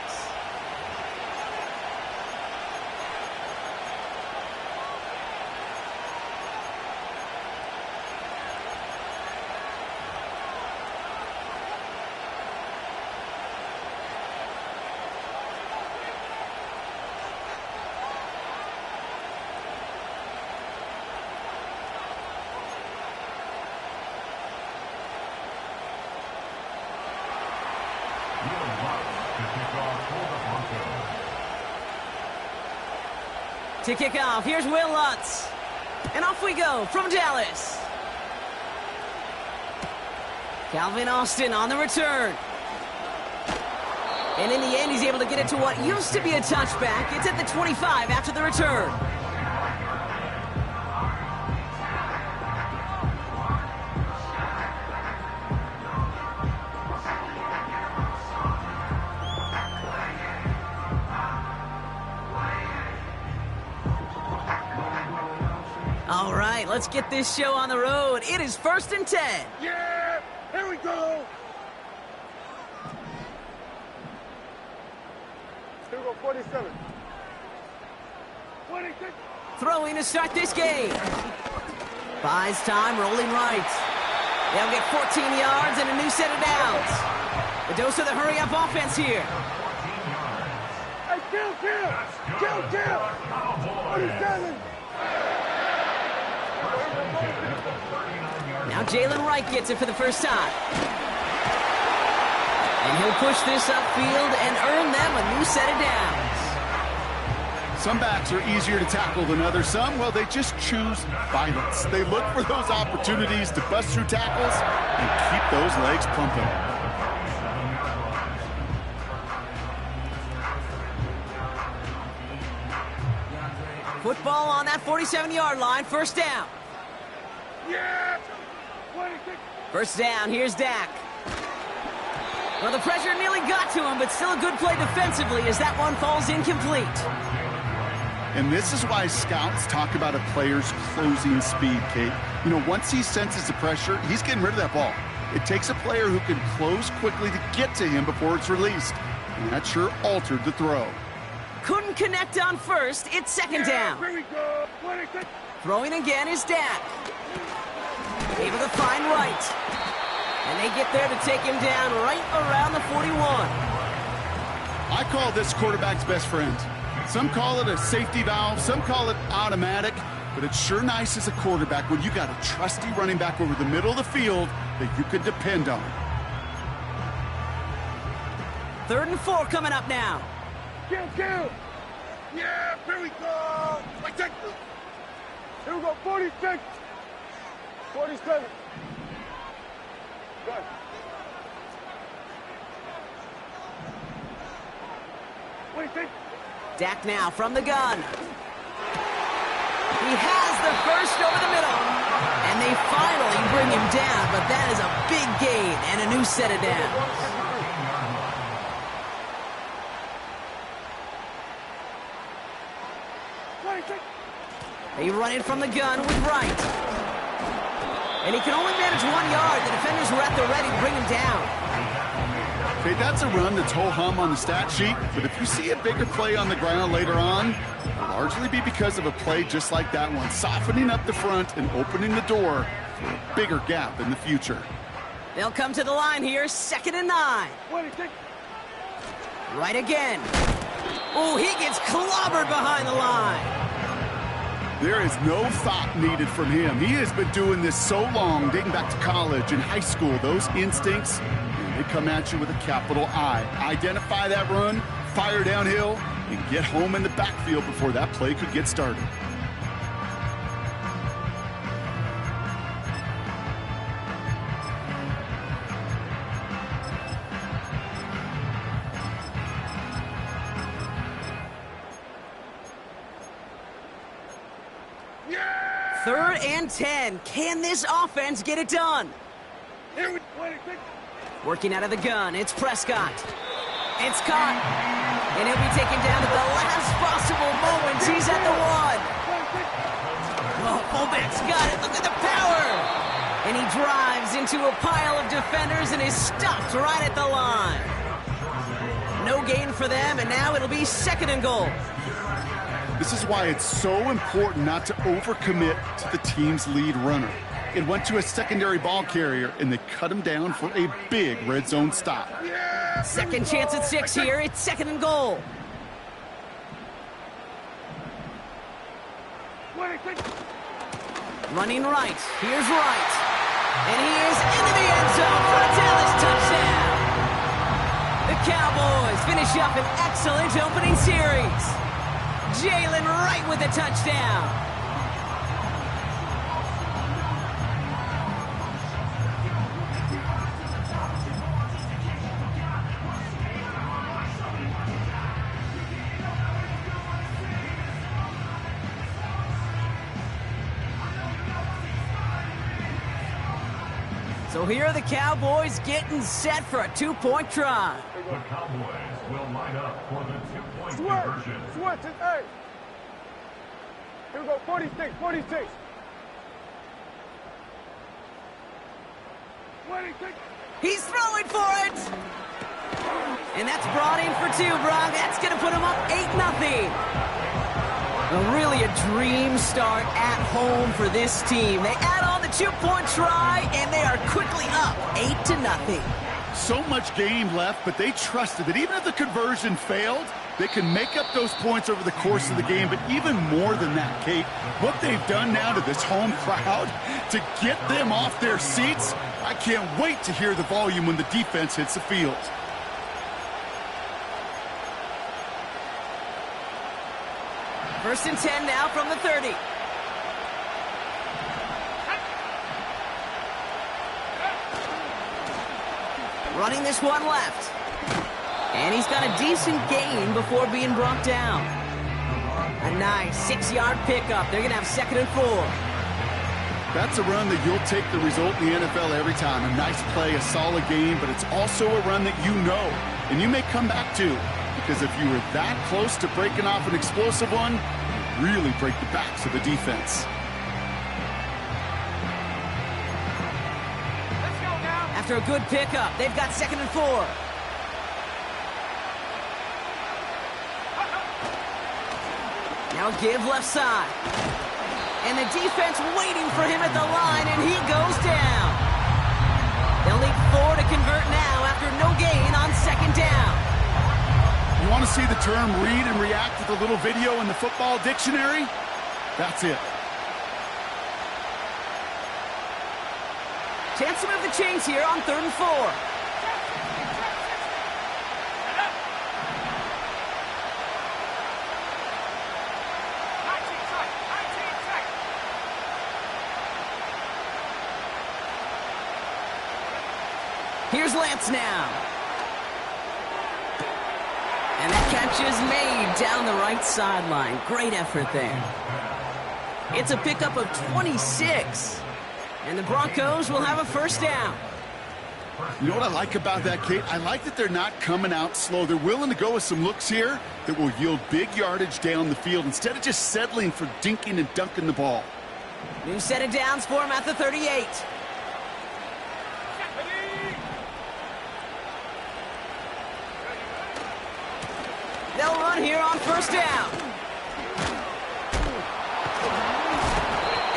To kick off, here's Will Lutz. And off we go from Dallas. Calvin Austin on the return. And in the end, he's able to get it to what used to be a touchback. It's at the 25 after the return. All right, let's get this show on the road. It is 1st and 10. Yeah, here we go. Here we go, 47. 26. Throwing to start this game. Buys time, rolling right. They'll get 14 yards and a new set of downs. The dose of the hurry-up offense here. Hey, kill. 47. Now Jalen Wright gets it for the first time. And he'll push this upfield and earn them a new set of downs. Some backs are easier to tackle than others. Some, well, they just choose violence. They look for those opportunities to bust through tackles and keep those legs pumping. Football on that 47-yard line, first down. Yeah. 26. First down, here's Dak. Well, the pressure nearly got to him, but still a good play defensively as that one falls incomplete. And this is why scouts talk about a player's closing speed, Kate. You know, once he senses the pressure, he's getting rid of that ball. It takes a player who can close quickly to get to him before it's released. And that sure altered the throw. Couldn't connect on first. It's second down. Here we go. 26. Throwing again is Dak. Able to find Wright. And they get there to take him down right around the 41. I call this quarterback's best friend. Some call it a safety valve, some call it automatic, but it's sure nice as a quarterback when you got a trusty running back over the middle of the field that you can depend on. 3rd and 4 coming up now. Kill. Yeah, here we go. Here we go, 46. 47. Good. Dak now from the gun. He has the first over the middle. And they finally bring him down, but that is a big gain and a new set of downs. They run it from the gun with Wright. And he can only manage 1 yard. The defenders were at the ready to bring him down. Okay, that's a run that's ho-hum on the stat sheet, but if you see a bigger play on the ground later on, it'll largely be because of a play just like that one, softening up the front and opening the door for a bigger gap in the future. They'll come to the line here, 2nd and 9. Right again. Oh, he gets clobbered behind the line. There is no thought needed from him. He has been doing this so long, dating back to college and high school. Those instincts, they come at you with a capital I. Identify that run, fire downhill, and get home in the backfield before that play could get started. Third and 10. Can this offense get it done? Working out of the gun, it's Prescott. It's caught. And he'll be taken down at the last possible moment. He's at the 1. Oh, fullback's got it. Look at the power. And he drives into a pile of defenders and is stopped right at the line. No gain for them, and now it'll be 2nd and goal. This is why it's so important not to overcommit to the team's lead runner. It went to a secondary ball carrier, and they cut him down for a big red zone stop. Second chance at 6 here. It's 2nd and goal. Running right. Here's Wright. And he is into the end zone for a Dallas touchdown. The Cowboys finish up an excellent opening series. Jalen Wright with a touchdown. So here are the Cowboys getting set for a 2-point try. The Cowboys will line up for the 2-point conversion. Hey. Here we go, 46. 46. He's throwing for it. And that's brought in for 2, Brock. That's going to put him up 8-0. Really a dream start at home for this team. They add on the 2-point try, and they are quickly up 8-0. So much game left, but they trusted that even if the conversion failed, they can make up those points over the course of the game. But even more than that, Kate, what they've done now to this home crowd to get them off their seats, I can't wait to hear the volume when the defense hits the field. First and 10 now from the 30. Running this one left. And he's got a decent gain before being brought down. A nice 6-yard pickup. They're going to have 2nd and 4. That's a run that you'll take the result in the NFL every time. A nice play, a solid game, but it's also a run that you know and you may come back to. Because if you were that close to breaking off an explosive one, you really break the backs of the defense. After a good pickup, they've got 2nd and 4. Now give left side. And the defense waiting for him at the line, and he goes down. They'll need 4 to convert now after no gain on 2nd down. You want to see the term read and react with a little video in the football dictionary? That's it. Chance to move the chains here on 3rd and 4. Here's Lance now. And that catch is made down the right sideline. Great effort there. It's a pickup of 26. And the Broncos will have a 1st down. You know what I like about that, Kate? I like that they're not coming out slow. They're willing to go with some looks here that will yield big yardage down the field instead of just settling for dinking and dunking the ball. New set of downs for him at the 38. They'll run here on 1st down.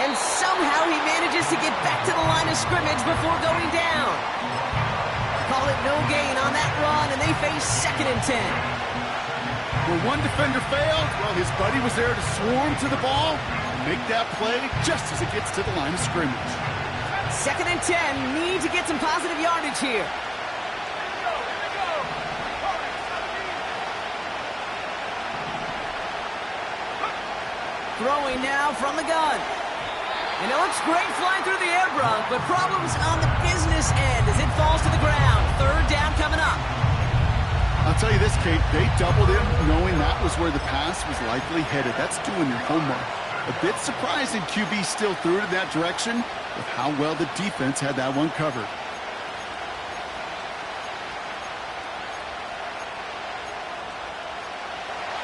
And somehow he manages to get back to the line of scrimmage before going down. Call it no gain on that run, and they face 2nd and 10. Where one defender failed, well, his buddy was there to swarm to the ball and make that play just as it gets to the line of scrimmage. 2nd and 10. Need to get some positive yardage here. Throwing now from the gun. And it looks great flying through the air, Bronk, but problems on the business end as it falls to the ground. 3rd down coming up. I'll tell you this, Kate, they doubled him knowing that was where the pass was likely headed. That's doing your homework. A bit surprising QB still threw it in that direction with how well the defense had that one covered.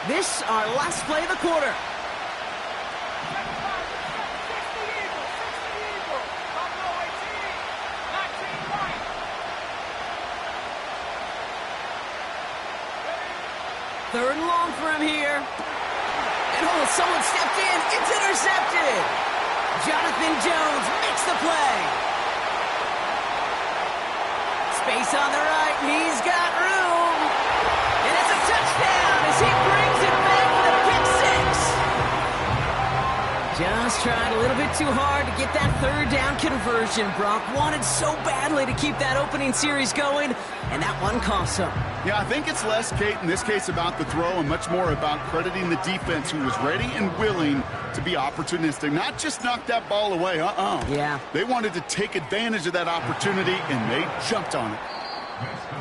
This our last play of the quarter. Third and long for him here. And oh, someone stepped in. It's intercepted. Jonathan Jones makes the play. Space on the right. He's got room. And it's a touchdown as he brings it back for the pick six. Just tried a little bit too hard to get that 3rd down conversion. Brock wanted so badly to keep that opening series going, and that one cost him. Yeah, I think it's less, Kate, in this case about the throw and much more about crediting the defense who was ready and willing to be opportunistic. Not just knock that ball away, Yeah. They wanted to take advantage of that opportunity, and they jumped on it.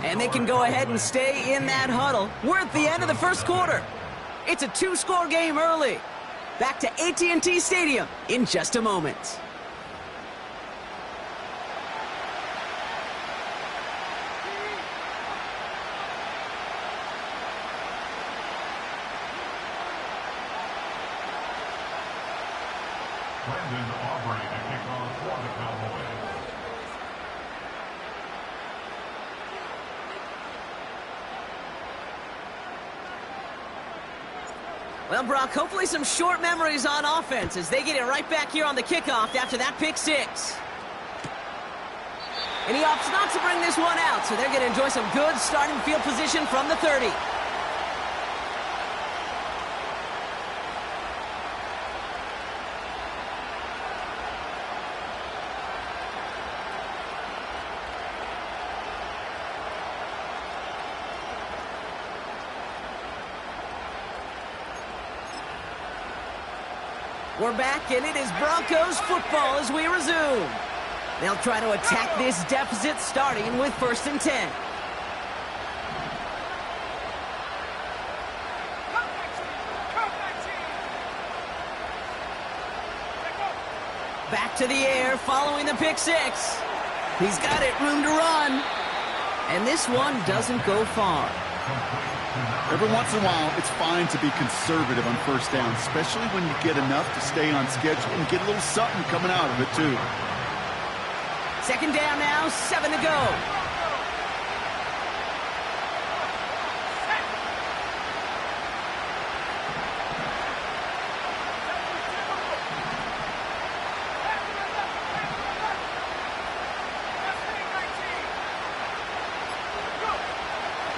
And they can go ahead and stay in that huddle. We're at the end of the first quarter. It's a 2-score game early. Back to AT&T Stadium in just a moment. Brendan Aubrey to kick off for the Cowboys. Well, Brock, hopefully some short memories on offense as they get it right back here on the kickoff after that pick six. And he opts not to bring this one out, so they're going to enjoy some good starting field position from the 30. We're back, and it is Broncos football as we resume. They'll try to attack this deficit starting with 1st and 10. Back to the air following the pick six. He's got it, room to run. And this one doesn't go far. Every once in a while, it's fine to be conservative on 1st down, especially when you get enough to stay on schedule and get a little something coming out of it, too. 2nd down now, 7 to go.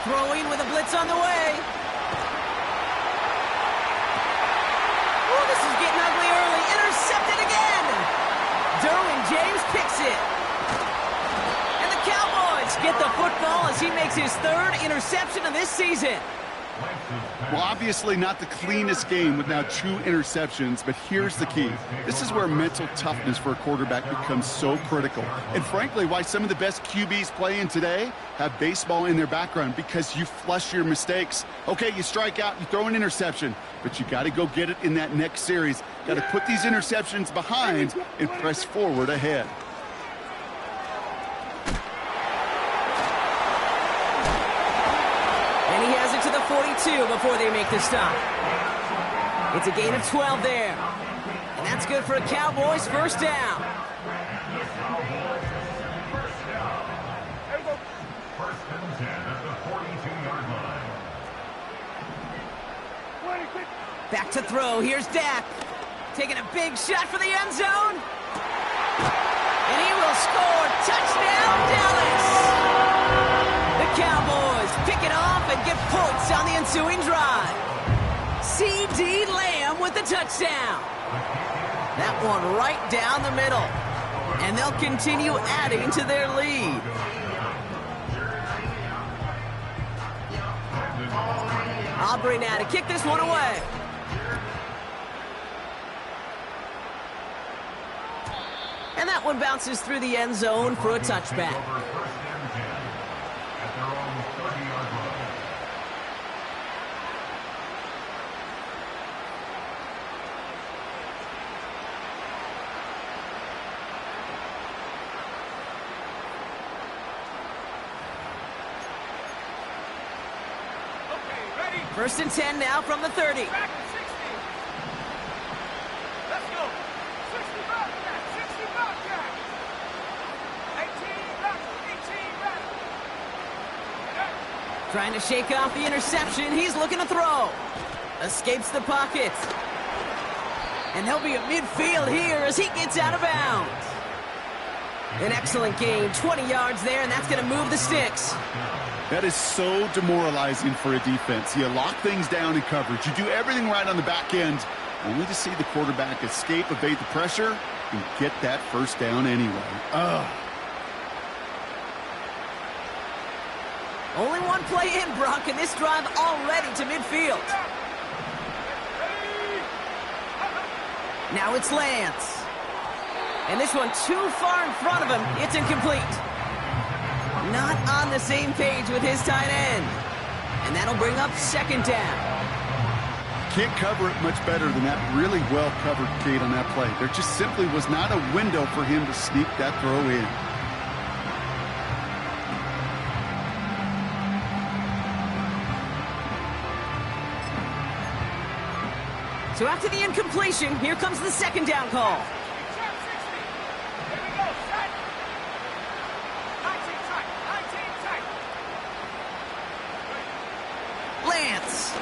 Throwing with a blitz on the way. Oh, this is getting ugly early. Intercepted again. Derwin James picks it. And the Cowboys get the football as he makes his 3rd interception of this season. Well, obviously not the cleanest game with now 2 interceptions, but here's the key. This is where mental toughness for a quarterback becomes so critical. And frankly, why some of the best QBs playing today have baseball in their background, because you flush your mistakes. Okay, you strike out, you throw an interception, but you got to go get it in that next series. Got to put these interceptions behind and press forward ahead. And he has it to the 42 before they make the stop. It's a gain of 12 there. And that's good for a Cowboys 1st down. First and 10 at the 42-yard line. Back to throw. Here's Dak. Taking a big shot for the end zone. And he will score. Touchdown, Dallas. The Cowboys pick it off and get points on the ensuing drive. C.D. Lamb with the touchdown. That one right down the middle. And they'll continue adding to their lead. Aubrey now to kick this one away. And that one bounces through the end zone for a touchback. First and 10 now from the 30. Back to 60. Let's go. 60 back, Jack. 60 back, Jack. 18 back. 18 back. Trying to shake off the interception. He's looking to throw. Escapes the pocket. And he'll be at midfield here as he gets out of bounds. An excellent game. 20 yards there, and that's going to move the sticks. That is so demoralizing for a defense. You lock things down in coverage. You do everything right on the back end, only to see the quarterback escape, evade the pressure, and get that first down anyway. Ugh. Only one play in, Brock, and this drive already to midfield. Now it's Lance. And this one too far in front of him. It's incomplete. Not on the same page with his tight end. And that'll bring up second down. Can't cover it much better than that really well-covered Kate on that play. There just simply was not a window for him to sneak that throw in. So after the incompletion, here comes the second down call. Lance.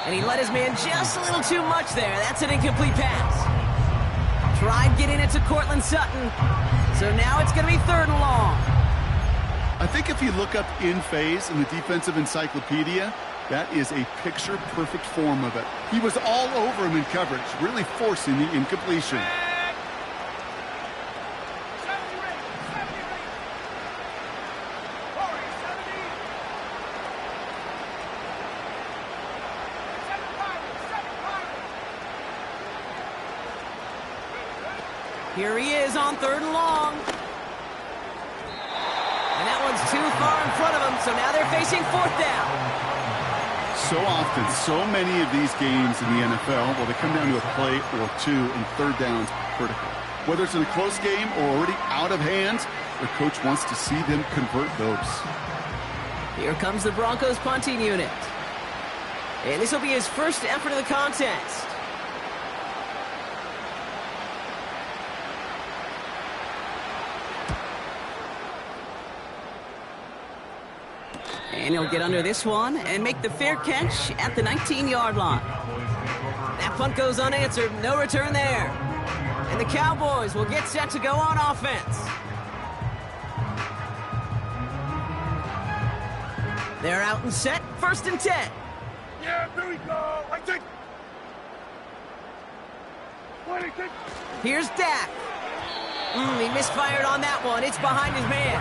And he let his man just a little too much there. That's an incomplete pass. Tried getting it to Cortland Sutton. So now it's going to be third and long. I think if you look up in phase in the defensive encyclopedia, that is a picture-perfect form of it. He was all over him in coverage, really forcing the incompletion. Here he is on third and long. And that one's too far in front of him, so now they're facing fourth down. So often, so many of these games in the NFL, well, they come down to a play or two, and third down's critical. Whether it's in a close game or already out of hand, the coach wants to see them convert those. Here comes the Broncos punting unit. And this will be his first effort of the contest. And he'll get under this one and make the fair catch at the 19-yard line. That punt goes unanswered. No return there. And the Cowboys will get set to go on offense. They're out and set. First and 10. Yeah, here we go. I think. Here's Dak. He misfired on that one. It's behind his man.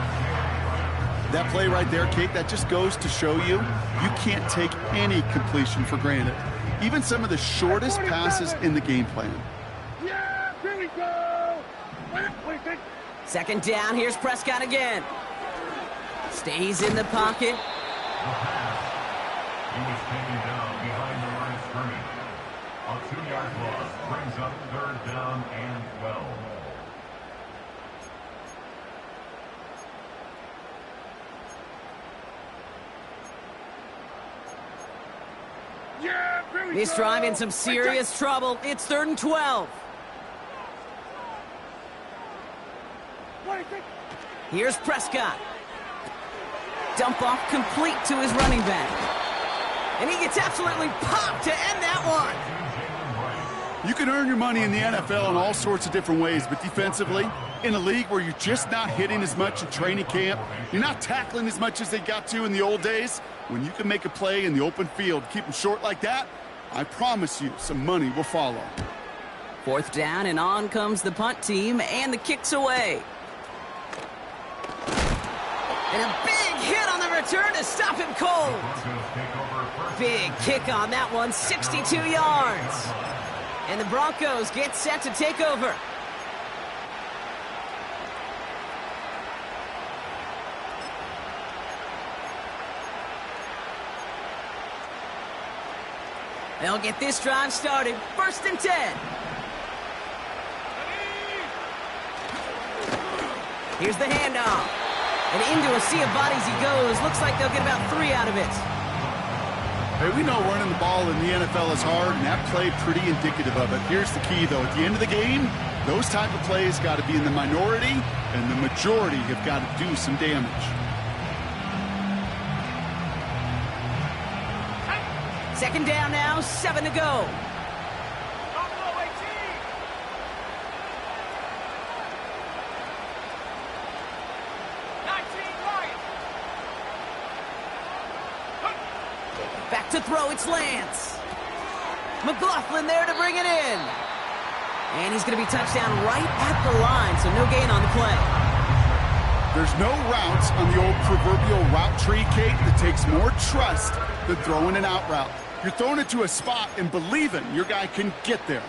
That play right there, Kate, that just goes to show you can't take any completion for granted. Even some of the shortest passes in the game plan. Yeah, here we go. Second down, here's Prescott again. Stays in the pocket. He was taken down behind the line of scrimmage. A 2-yard loss brings up third down and 12. This drive in some serious trouble. It's third and 12. Here's Prescott. Dump off complete to his running back. And he gets absolutely popped to end that one. You can earn your money in the NFL in all sorts of different ways, but defensively, in a league where you're just not hitting as much in training camp, you're not tackling as much as they got to in the old days, when you can make a play in the open field, keep them short like that, I promise you some money will follow. 4th down, and on comes the punt team, and the kick's away. And a big hit on the return to stop him cold. Big kick on that one, 62 yards. And the Broncos get set to take over. They'll get this drive started. 1st and 10. Here's the handoff. And into a sea of bodies he goes. Looks like they'll get about 3 out of it. Hey, we know running the ball in the NFL is hard, and that play pretty indicative of it. Here's the key, though. At the end of the game, those type of plays got to be in the minority, and the majority have got to do some damage. 2nd down now, 7 to go. Back to throw, it's Lance. McLaughlin there to bring it in. And he's going to be touchdown right at the line, so no gain on the play. There's no routes on the old proverbial route tree, Kate, that takes more trust than throwing an out route. You're throwing it to a spot and believing your guy can get there.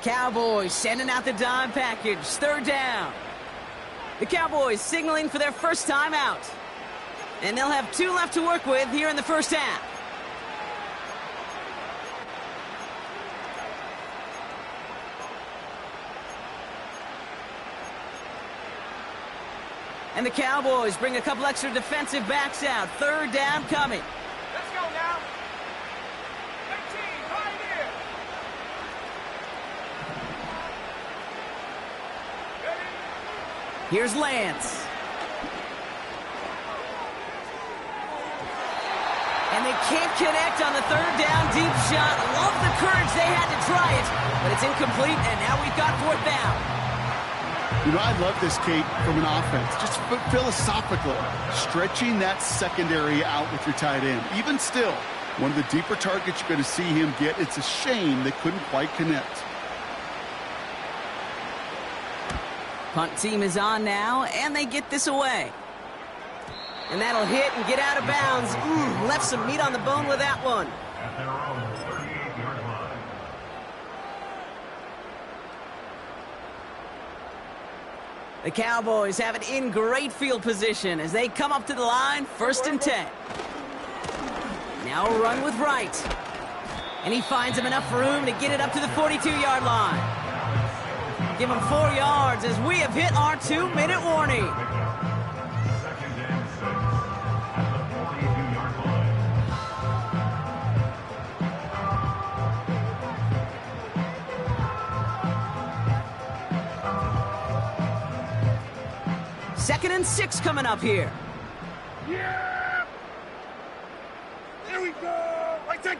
Cowboys sending out the dime package. 3rd down. The Cowboys signaling for their first time out. And they'll have 2 left to work with here in the 1st half. And the Cowboys bring a couple extra defensive backs out. 3rd down coming. Let's go now. 18, right here. Here's Lance. And they can't connect on the 3rd down deep shot. Love the courage they had to try it, but it's incomplete, and now we've got 4th down. You know, I love this, Kate, from an offense. Just philosophically, stretching that secondary out with your tight end. Even still, one of the deeper targets you're going to see him get. It's a shame they couldn't quite connect. Punt team is on now, and they get this away. And that'll hit and get out of bounds. Left some meat on the bone with that one. At their own 38-yard line. The Cowboys have it in great field position as they come up to the line, 1st and 10. Now a run with Wright. And he finds him enough room to get it up to the 42-yard line. Give him 4 yards as we have hit our 2-minute warning. 2nd and 6 at the 42-yard line. 2nd and 6 coming up here. Yeah! There we go! Right, take!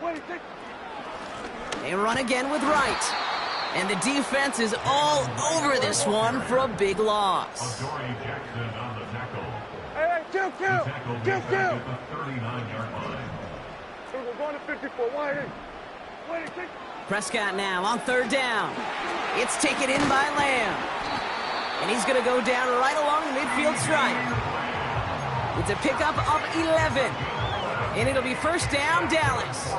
Wait, take! They run again with Wright. And the defense is all over this one for a big loss. Adoree Jackson on the tackle. Hey, kill! At the 39-yard line. So we're going to 54. Wait, take! Prescott now on 3rd down. It's taken in by Lamb. And he's going to go down right along the midfield stripe. It's a pickup of 11. And it'll be 1st down, Dallas.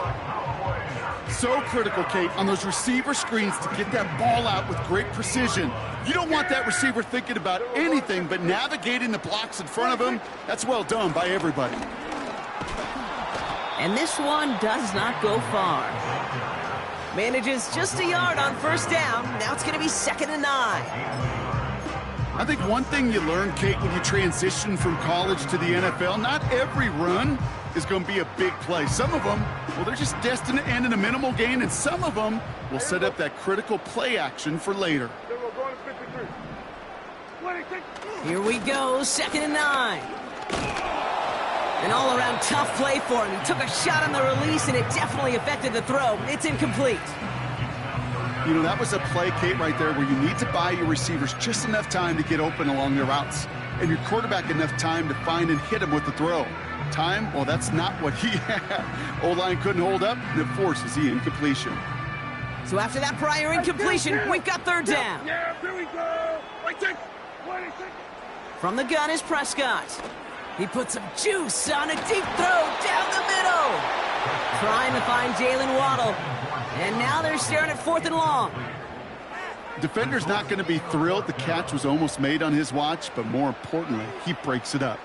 So critical, Kate, on those receiver screens to get that ball out with great precision. You don't want that receiver thinking about anything but navigating the blocks in front of him. That's well done by everybody. And this one does not go far. Manages just a yard on 1st down. Now it's going to be 2nd and 9. I think one thing you learn, Kate, when you transition from college to the NFL, not every run is going to be a big play. Some of them, well, they're just destined to end in a minimal gain, and some of them will set up that critical play action for later. Then we're going to 53. Wait, take! Here we go, 2nd and 9. An all-around tough play for him. He took a shot on the release, and it definitely affected the throw. It's incomplete. You know, that was a play, Kate, right there where you need to buy your receivers just enough time to get open along their routes, and your quarterback enough time to find and hit him with the throw. Time? Well, that's not what he had. O-line couldn't hold up, and it forces the incompletion. So after that prior incompletion, we've got 3rd down. Yeah, here we go. From the gun is Prescott. He put some juice on a deep throw down the middle. Trying to find Jalen Waddle. And now they're staring at 4th and long. Defender's not going to be thrilled the catch was almost made on his watch, but more importantly, he breaks it up.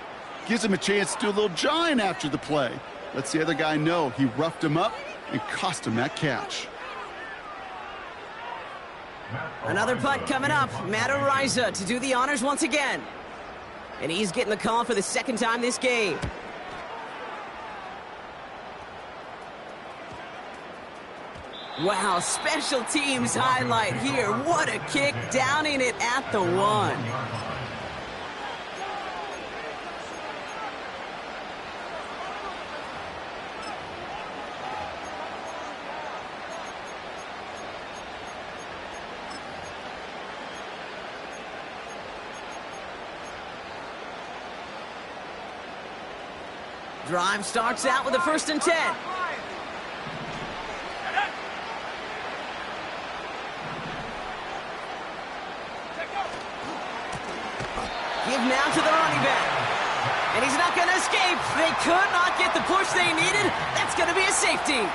Gives him a chance to do a little jawing after the play. Lets the other guy know he roughed him up and cost him that catch. Another punt coming up. Matt Ariza to do the honors once again. And he's getting the call for the 2nd time this game. Wow, special teams highlight here. What a kick, downing it at the 1. Drive starts out with a 1st and 10. Give now to the running back. And he's not going to escape. They could not get the push they needed. That's going to be a safety.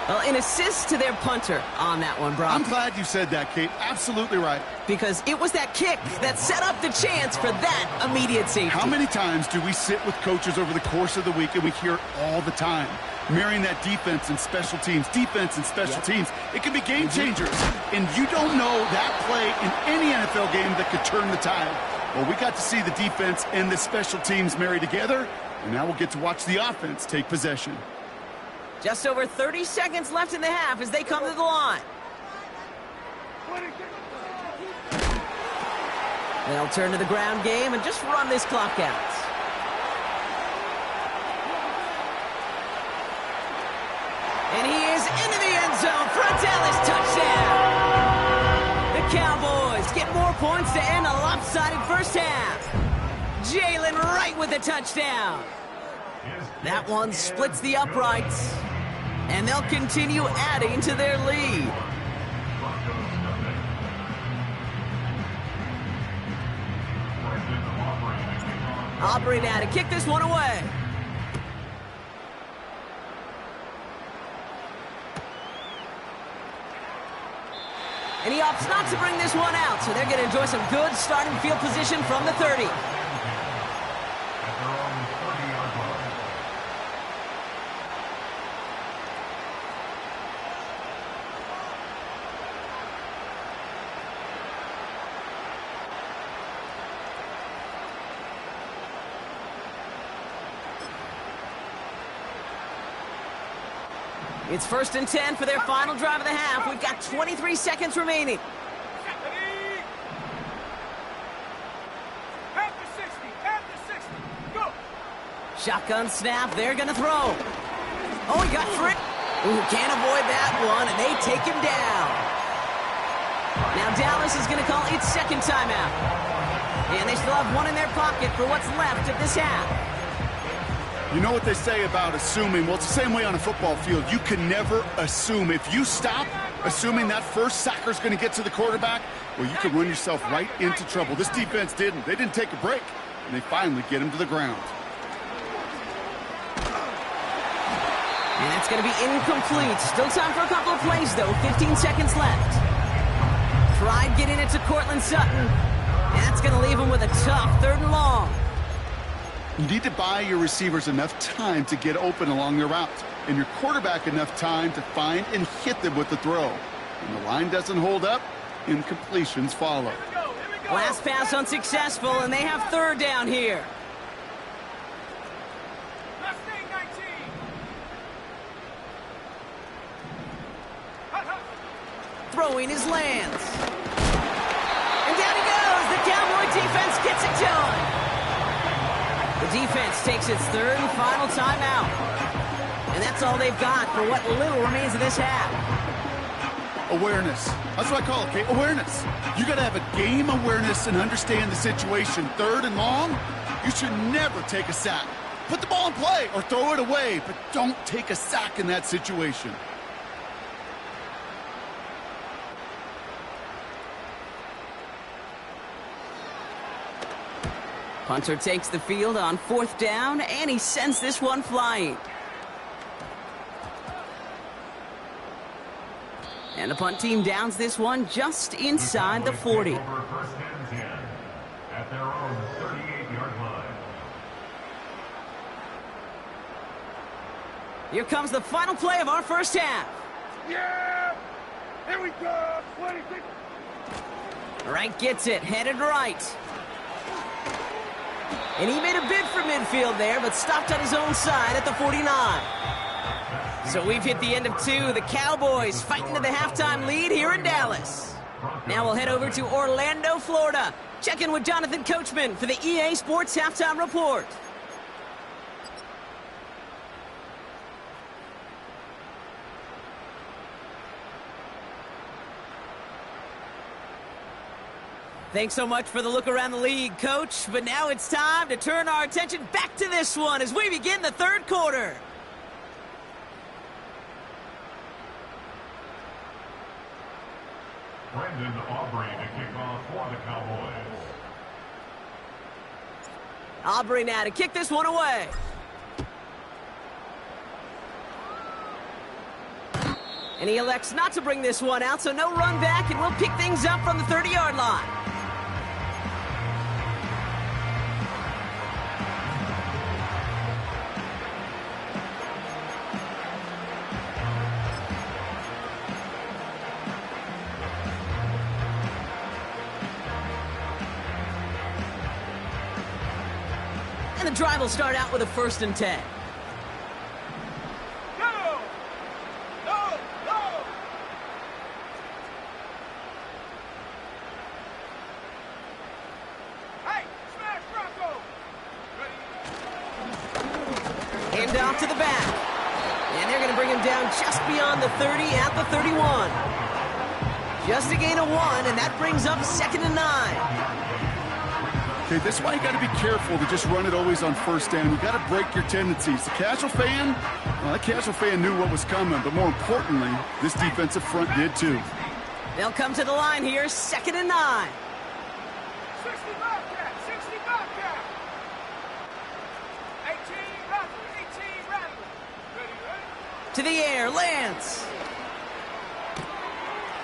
Well, an assist to their punter on that one, Brock. I'm glad you said that, Kate. Absolutely right. Because it was that kick that set up the chance for that immediate safety. How many times do we sit with coaches over the course of the week and we hear it all the time? Marrying that defense and special teams, teams. It can be game changers. And you don't know that play in any NFL game that could turn the tide. Well, we got to see the defense and the special teams marry together, and now we'll get to watch the offense take possession. Just over 30 seconds left in the half as they come to the line. They'll turn to the ground game and just run this clock out. And he is into the end zone for a Dallas touchdown. The Cowboys get more points to end a lopsided first half. Jalen Wright with a touchdown. That one splits the uprights. And they'll continue adding to their lead. Aubrey now to kick this one away. And he opts not to bring this one out, so they're going to enjoy some good starting field position from the 30. It's 1st and 10 for their final drive of the half. We've got 23 seconds remaining. Shotgun snap. They're going to throw. Oh, he got free. Ooh, can't avoid that one, and they take him down. Now Dallas is going to call its 2nd timeout. And they still have one in their pocket for what's left of this half. You know what they say about assuming? Well, it's the same way on a football field. You can never assume. If you stop assuming that first sacker's going to get to the quarterback, well, you can run yourself right into trouble. This defense didn't. They didn't take a break, and they finally get him to the ground. And that's going to be incomplete. Still time for a couple of plays, though. 15 seconds left. Tried getting it to Cortland Sutton. And that's going to leave him with a tough 3rd and long. You need to buy your receivers enough time to get open along their route, and your quarterback enough time to find and hit them with the throw. When the line doesn't hold up, incompletions follow. Last pass unsuccessful, and they have 3rd down here. Throwing his lands. And down he goes. The Cowboy defense Offense takes its third and final timeout. And that's all they've got for what little remains of this half. Awareness. That's what I call it, okay? Awareness. You got to have a game awareness and understand the situation. Third and long, you should never take a sack. Put the ball in play or throw it away, but don't take a sack in that situation. Punter takes the field on 4th down, and he sends this one flying. And the punt team downs this one just inside the 40. First and 10 at their own 38-yard line. Here comes the final play of our first half. Yeah! Here we go! 26. Wright gets it, headed right. And he made a bid for midfield there, but stopped on his own side at the 49. So we've hit the end of 2. The Cowboys fighting to the halftime lead here in Dallas. Now we'll head over to Orlando, Florida. Check in with Jonathan Coachman for the EA Sports Halftime Report. Thanks so much for the look around the league, Coach. But now it's time to turn our attention back to this one as we begin the third quarter. Brendan Aubrey to kick off for the Cowboys. Aubrey now to kick this one away. And he elects not to bring this one out, so no run back, and we'll pick things up from the 30-yard line. And the drive will start out with a 1st and 10. Go! Go! Go! Hey! Smash Bronco! Hand off to the back. And they're going to bring him down just beyond the 30 at the 31. Just a gain of 1, and that brings up 2nd and 9. Okay, this is why you got to be careful to just run it always on 1st down. You got to break your tendencies. The casual fan, well, that casual fan knew what was coming, but more importantly, this defensive front did too. They'll come to the line here, 2nd and 9. 60 Bobcat! 60 Bobcat! 18 Radical! 18 Radical! Ready, ready? To the air, Lance.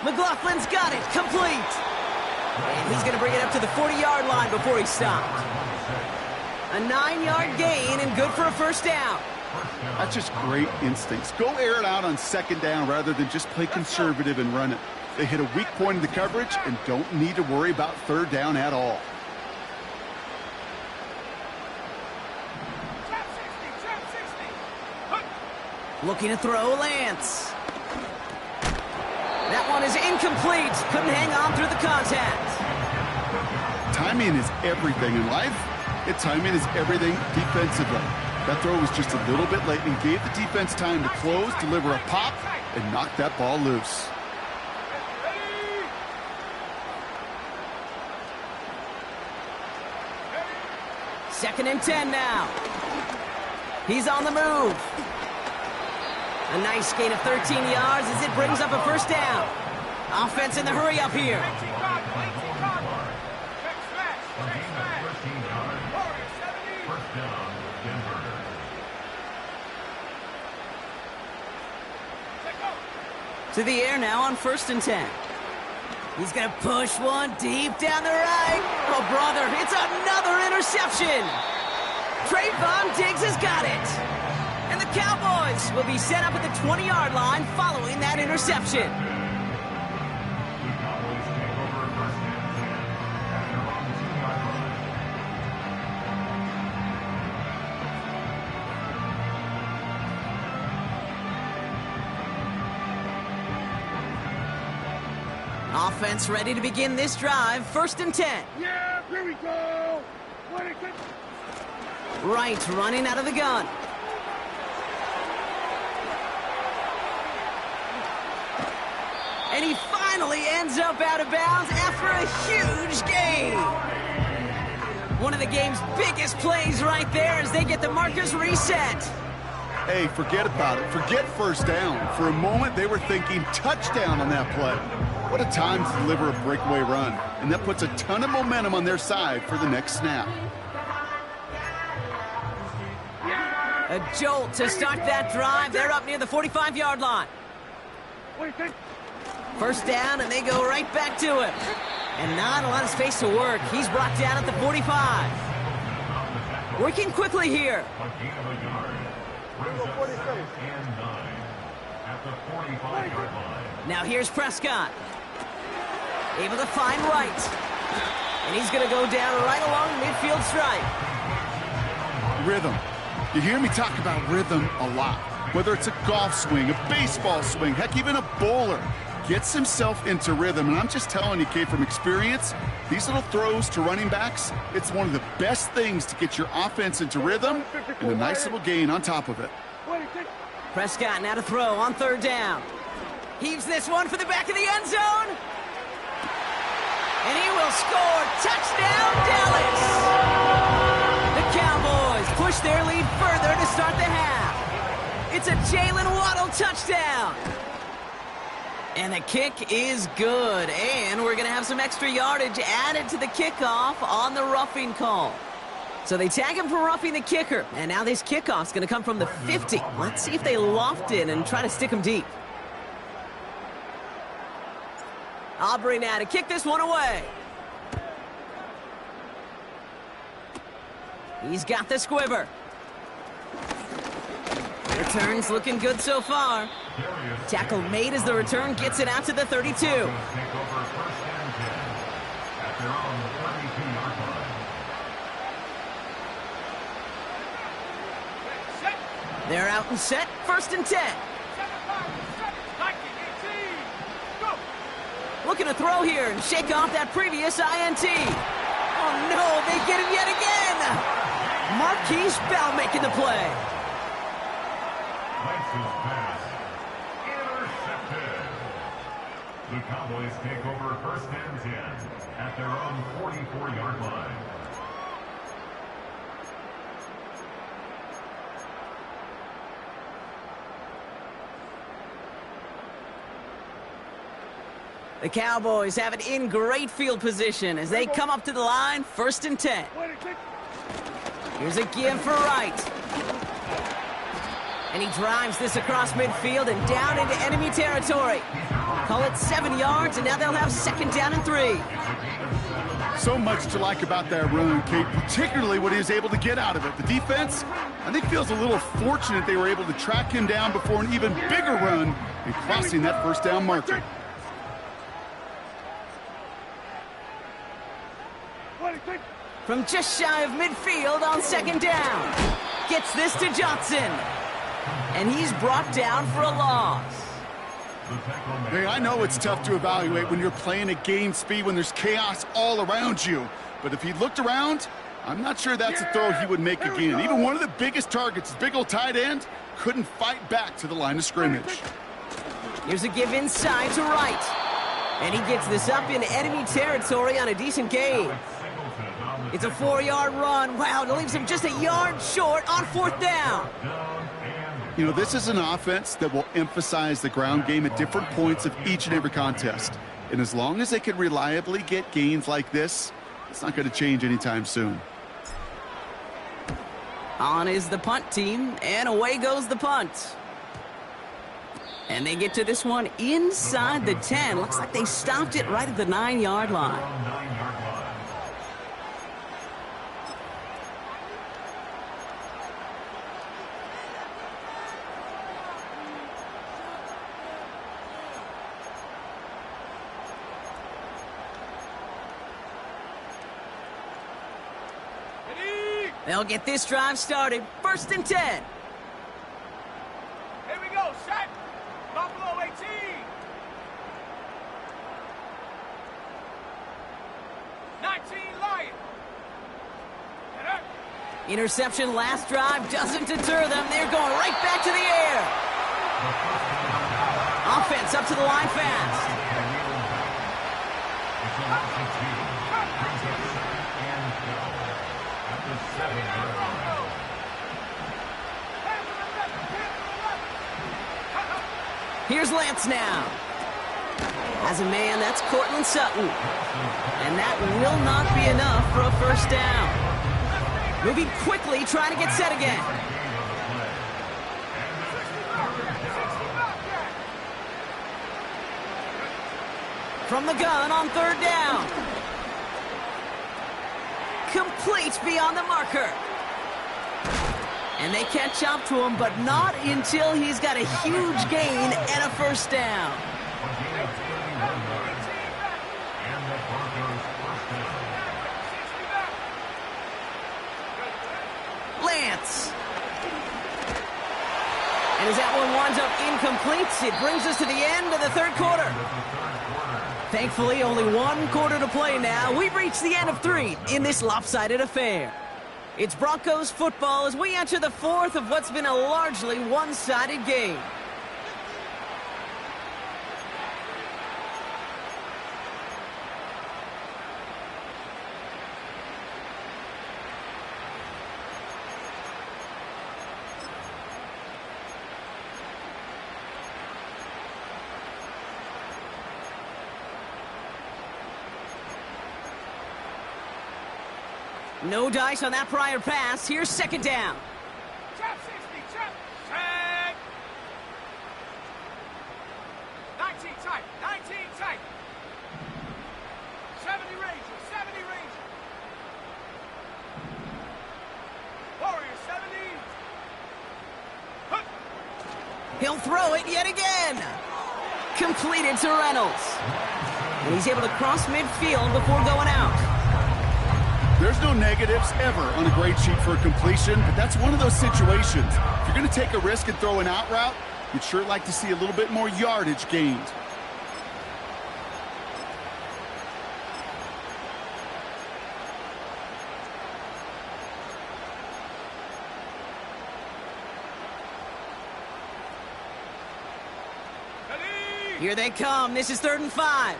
McLaughlin's got it, complete. And he's going to bring it up to the 40-yard line before he stopped. A 9-yard gain and good for a 1st down. That's just great instincts. Go air it out on 2nd down rather than just play conservative and run it. They hit a weak point in the coverage and don't need to worry about 3rd down at all. Trap 60! Trap 60! Looking to throw, Lance. That one is incomplete. Couldn't hang on through the contact. Timing is everything in life. And timing is everything defensively. That throw was just a little bit late and gave the defense time to close, deliver a pop, and knock that ball loose. Second and 10 now. He's on the move. A nice gain of 13 yards as it brings up a 1st down. Offense in the hurry up here. 18 Cardinal! 18 Cardinal! Check smash! Check smash! Warrior 70! First down, Denver. Check go! To the air now on 1st and 10. He's going to push one deep down the right. Oh, brother, it's another interception. Trayvon Diggs has got it. And the Cowboys will be set up at the 20-yard line following that interception. The Cowboys take over 1st and 10 at their own 2-yard line. Offense ready to begin this drive. 1st and 10. Yeah, here we go! 26! Wright running out of the gun. And he finally ends up out of bounds after a huge gain. One of the game's biggest plays right there as they get the markers reset. Hey, forget about it. Forget first down. For a moment, they were thinking touchdown on that play. What a time to deliver a breakaway run. And that puts a ton of momentum on their side for the next snap. A jolt to start that drive. They're up near the 45-yard line. First down, and they go right back to him. And not a lot of space to work. He's brought down at the 45. Working quickly here. Now here's Prescott. Able to find Wright. And he's going to go down right along the midfield stripe. Rhythm. You hear me talk about rhythm a lot. Whether it's a golf swing, a baseball swing, heck, even a bowler gets himself into rhythm. And I'm just telling you, Kate, from experience, these little throws to running backs, it's one of the best things to get your offense into rhythm and a nice little gain on top of it. Prescott now to throw on third down. Heaves this one for the back of the end zone. And he will score. Touchdown, Dallas! The Cowboys push their lead further to start the half. It's a Jalen Waddle touchdown. And the kick is good. And we're going to have some extra yardage added to the kickoff on the roughing call. So they tag him for roughing the kicker. And now this kickoff's going to come from the 50. Let's see if they loft it and try to stick him deep. Aubrey now to kick this one away. He's got the squibber. Return's looking good so far. Tackle made as the return gets it out to the 32. They're out and set, 1st and 10. Looking to throw here and shake off that previous INT. Oh no, they get him yet again. Marquise Bell making the play. The Cowboys take over 1st and 10 at their own 44-yard line. The Cowboys have it in great field position as they come up to the line, 1st and 10. Here's a give for Wright. And he drives this across midfield and down into enemy territory. Call it 7 yards, and now they'll have 2nd down and 3. So much to like about that run, Kate, particularly what he was able to get out of it. The defense, I think, feels a little fortunate they were able to track him down before an even bigger run and crossing that 1st down marker. From just shy of midfield on 2nd down. Gets this to Johnson. And he's brought down for a loss. Hey, I know it's tough to evaluate when you're playing at game speed when there's chaos all around you. But if he looked around, I'm not sure that's a throw he would make again. Even one of the biggest targets, big old tight end, couldn't fight back to the line of scrimmage. Here's a give inside to Wright. And he gets this up in enemy territory on a decent gain. It's a 4-yard run. Wow, it leaves him just a yard short on 4th down. You know, this is an offense that will emphasize the ground game at different points of each and every contest. And as long as they can reliably get gains like this, it's not going to change anytime soon. On is the punt team, and away goes the punt. And they get to this one inside the 10. Looks like they stopped it right at the 9-yard line. They'll get this drive started. 1st and 10. Here we go, set. Buffalo 18. 19 Lion. Interception last drive doesn't deter them. They're going right back to the air. Offense up to the line fast. Here's Lance now. As a man, that's Cortland Sutton. And that will not be enough for a first down. Moving quickly, trying to get set again. From the gun on third down. Complete beyond the marker. And they catch up to him, but not until he's got a huge gain and a first down. Lance. And as that one winds up incomplete, it brings us to the end of the third quarter. Thankfully, only one quarter to play now. We've reached the end of 3 in this lopsided affair. It's Broncos football as we enter the fourth of what's been a largely one-sided game. No dice on that prior pass. Here's second down. Chop 60, chop. Tag. 19 tight, 19 tight. 70 Ranger, 70 Ranger. Warrior, 70. He'll throw it yet again. Completed to Reynolds. And he's able to cross midfield before going out. There's no negatives ever on a grade sheet for a completion, but that's one of those situations. If you're going to take a risk and throw an out route, you'd sure like to see a little bit more yardage gained. Here they come. This is 3rd and 5.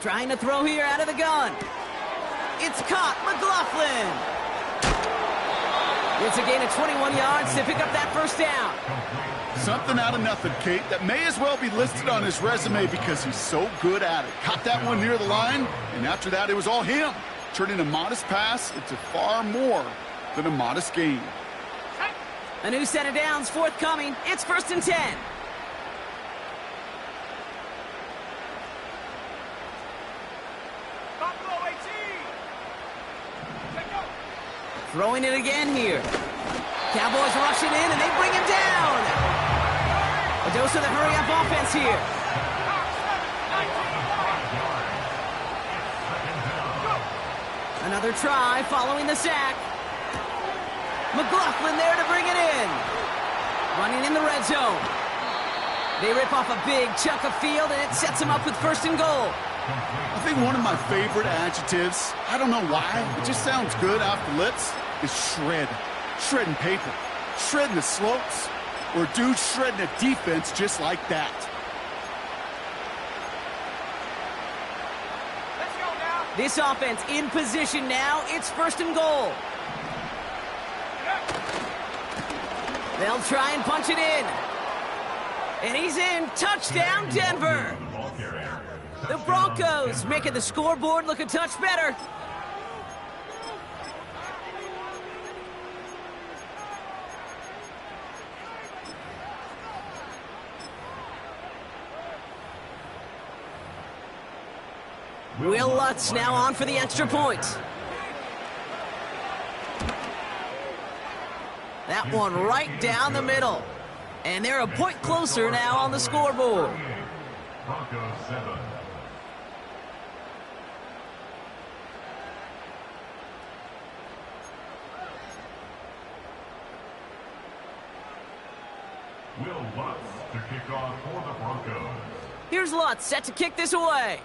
Trying to throw here out of the gun. It's caught. McLaughlin. It's a gain of 21 yards to pick up that first down. Something out of nothing, Kate, that may as well be listed on his resume because he's so good at it. Caught that one near the line, and after that, it was all him. Turning a modest pass into far more than a modest gain. A new set of downs forthcoming. It's 1st and 10. Throwing it again here. Cowboys rushing in, and they bring him down. A dose of the hurry-up offense here. Another try following the sack. McLaughlin there to bring it in. Running in the red zone. They rip off a big chunk of field, and it sets them up with 1st and goal. I think one of my favorite adjectives, I don't know why, it just sounds good off the lips, is shred. Shredding paper. Shredding the slopes. Or dude shredding a defense just like that. Let's go now. This offense in position now. It's 1st and goal. They'll try and punch it in. And he's in. Touchdown, Denver. The Broncos making the scoreboard look a touch better. Will Lutz now on for the extra point. That one right down the middle. And they're a point closer now on the scoreboard. Broncos 7. Will Lutz to kick kickoff for the Broncos. Here's Lutz set to kick this away.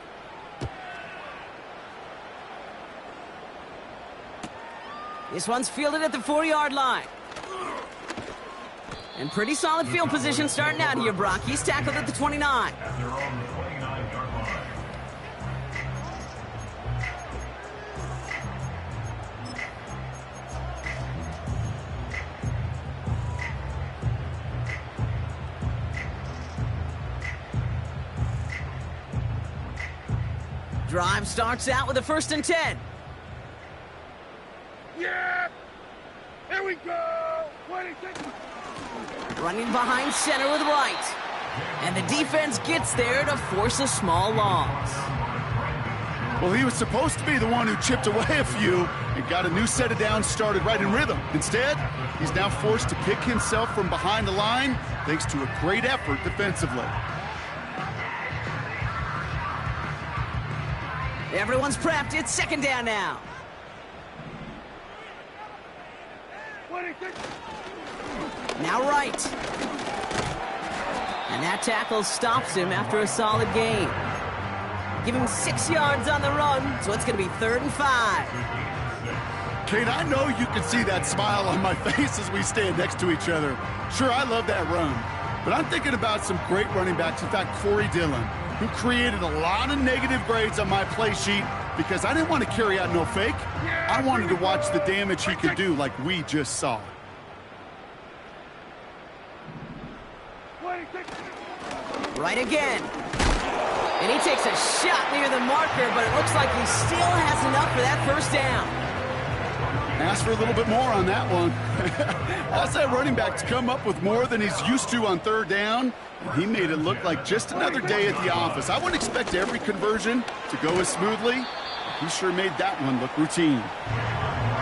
This one's fielded at the 4-yard line. And pretty solid field position starting out here, Brock. He's tackled at the 29. At their own 29-yard line. Drive starts out with a 1st and 10. Yeah! Here we go! 26. Running behind center with Wright. And the defense gets there to force a small loss. Well, he was supposed to be the one who chipped away a few and got a new set of downs started right in rhythm. Instead, he's now forced to pick himself from behind the line thanks to a great effort defensively. Everyone's prepped. It's 2nd down now. 26. Now Wright. And that tackle stops him after a solid gain. Give him 6 yards on the run, so it's going to be 3rd and 5. Kate, I know you can see that smile on my face as we stand next to each other. Sure, I love that run. But I'm thinking about some great running backs. In fact, Corey Dillon, who created a lot of negative grades on my play sheet because I didn't want to carry out no fake. I wanted to watch the damage he could do like we just saw. 26. Right again. And he takes a shot near the marker, but it looks like he still has enough for that 1st down. Ask for a little bit more on that one. Ask that running back to come up with more than he's used to on 3rd down. And he made it look like just another day at the office. I wouldn't expect every conversion to go as smoothly. He sure made that one look routine.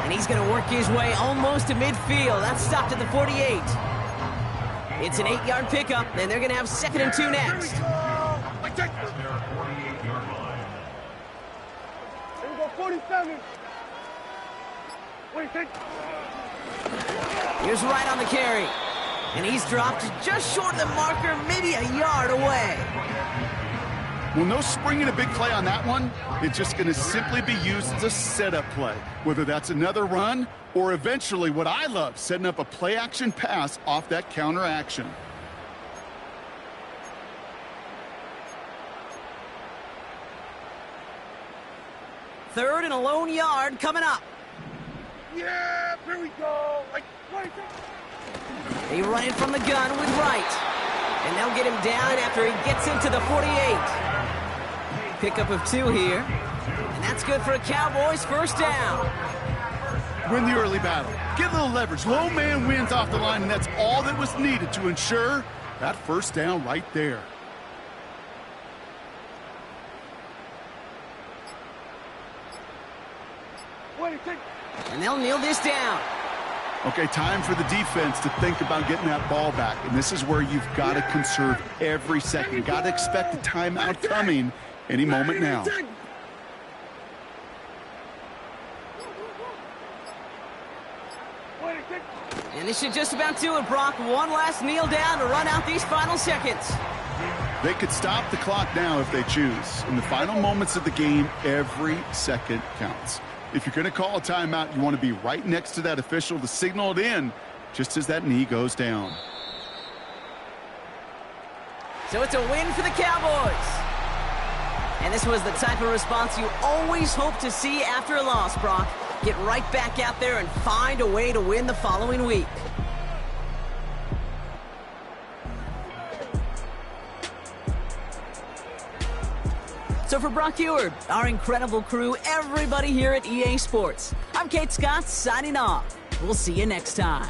And he's going to work his way almost to midfield. That's stopped at the 48. It's an 8-yard pickup, and they're going to have 2nd and 2 next. At their 48-yard line. Here we go, 47. 26. Here's Wright on the carry. And he's dropped just short of the marker, maybe a yard away. Well, no springing a big play on that one. It's just going to simply be used as a setup play, whether that's another run or eventually what I love, setting up a play-action pass off that counter action. Third and a lone yard coming up. Yeah, here we go. Like 26. They run it from the gun with Wright. And they'll get him down after he gets into the 48. Pickup of 2 here. And that's good for a Cowboys 1st down. Win the early battle. Get a little leverage. Low man wins off the line, and that's all that was needed to ensure that 1st down right there. And they'll kneel this down. Okay, time for the defense to think about getting that ball back. And this is where you've got to conserve every second. Got to expect a timeout coming any moment now. And this should just about do it, Brock. One last kneel down to run out these final seconds. They could stop the clock now if they choose. In the final moments of the game, every second counts. If you're going to call a timeout, you want to be right next to that official to signal it in just as that knee goes down. So it's a win for the Cowboys. And this was the type of response you always hope to see after a loss, Brock. Get right back out there and find a way to win the following week. So for Brock Eward, our incredible crew, everybody here at EA Sports, I'm Kate Scott signing off. We'll see you next time.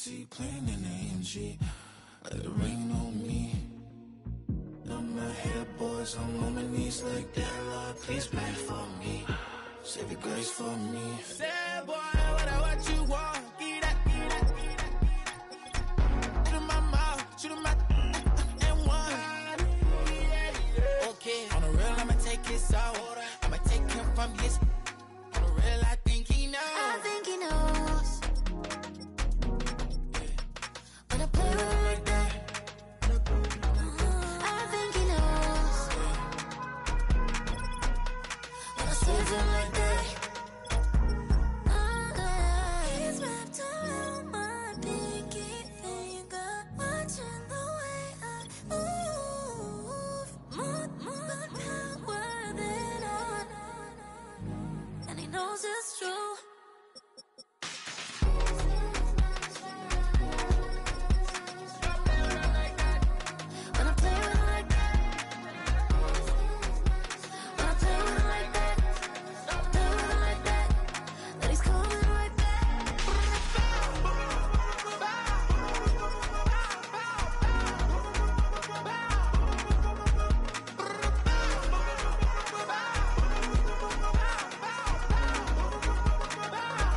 Bentley, playing in the AMG. Let it rain on me. On my head, boys, I'm on my knees like that. Lord, please pray for me. Save your grace for me. Say, boy, what you want? Get that. Shoot in my mouth, shoot in my and one. Okay, on the real, I'ma take his out. I'ma take him from his. On the real, I think he knows. I think he knows. When I play with him like that, I think he knows. When I save him like that.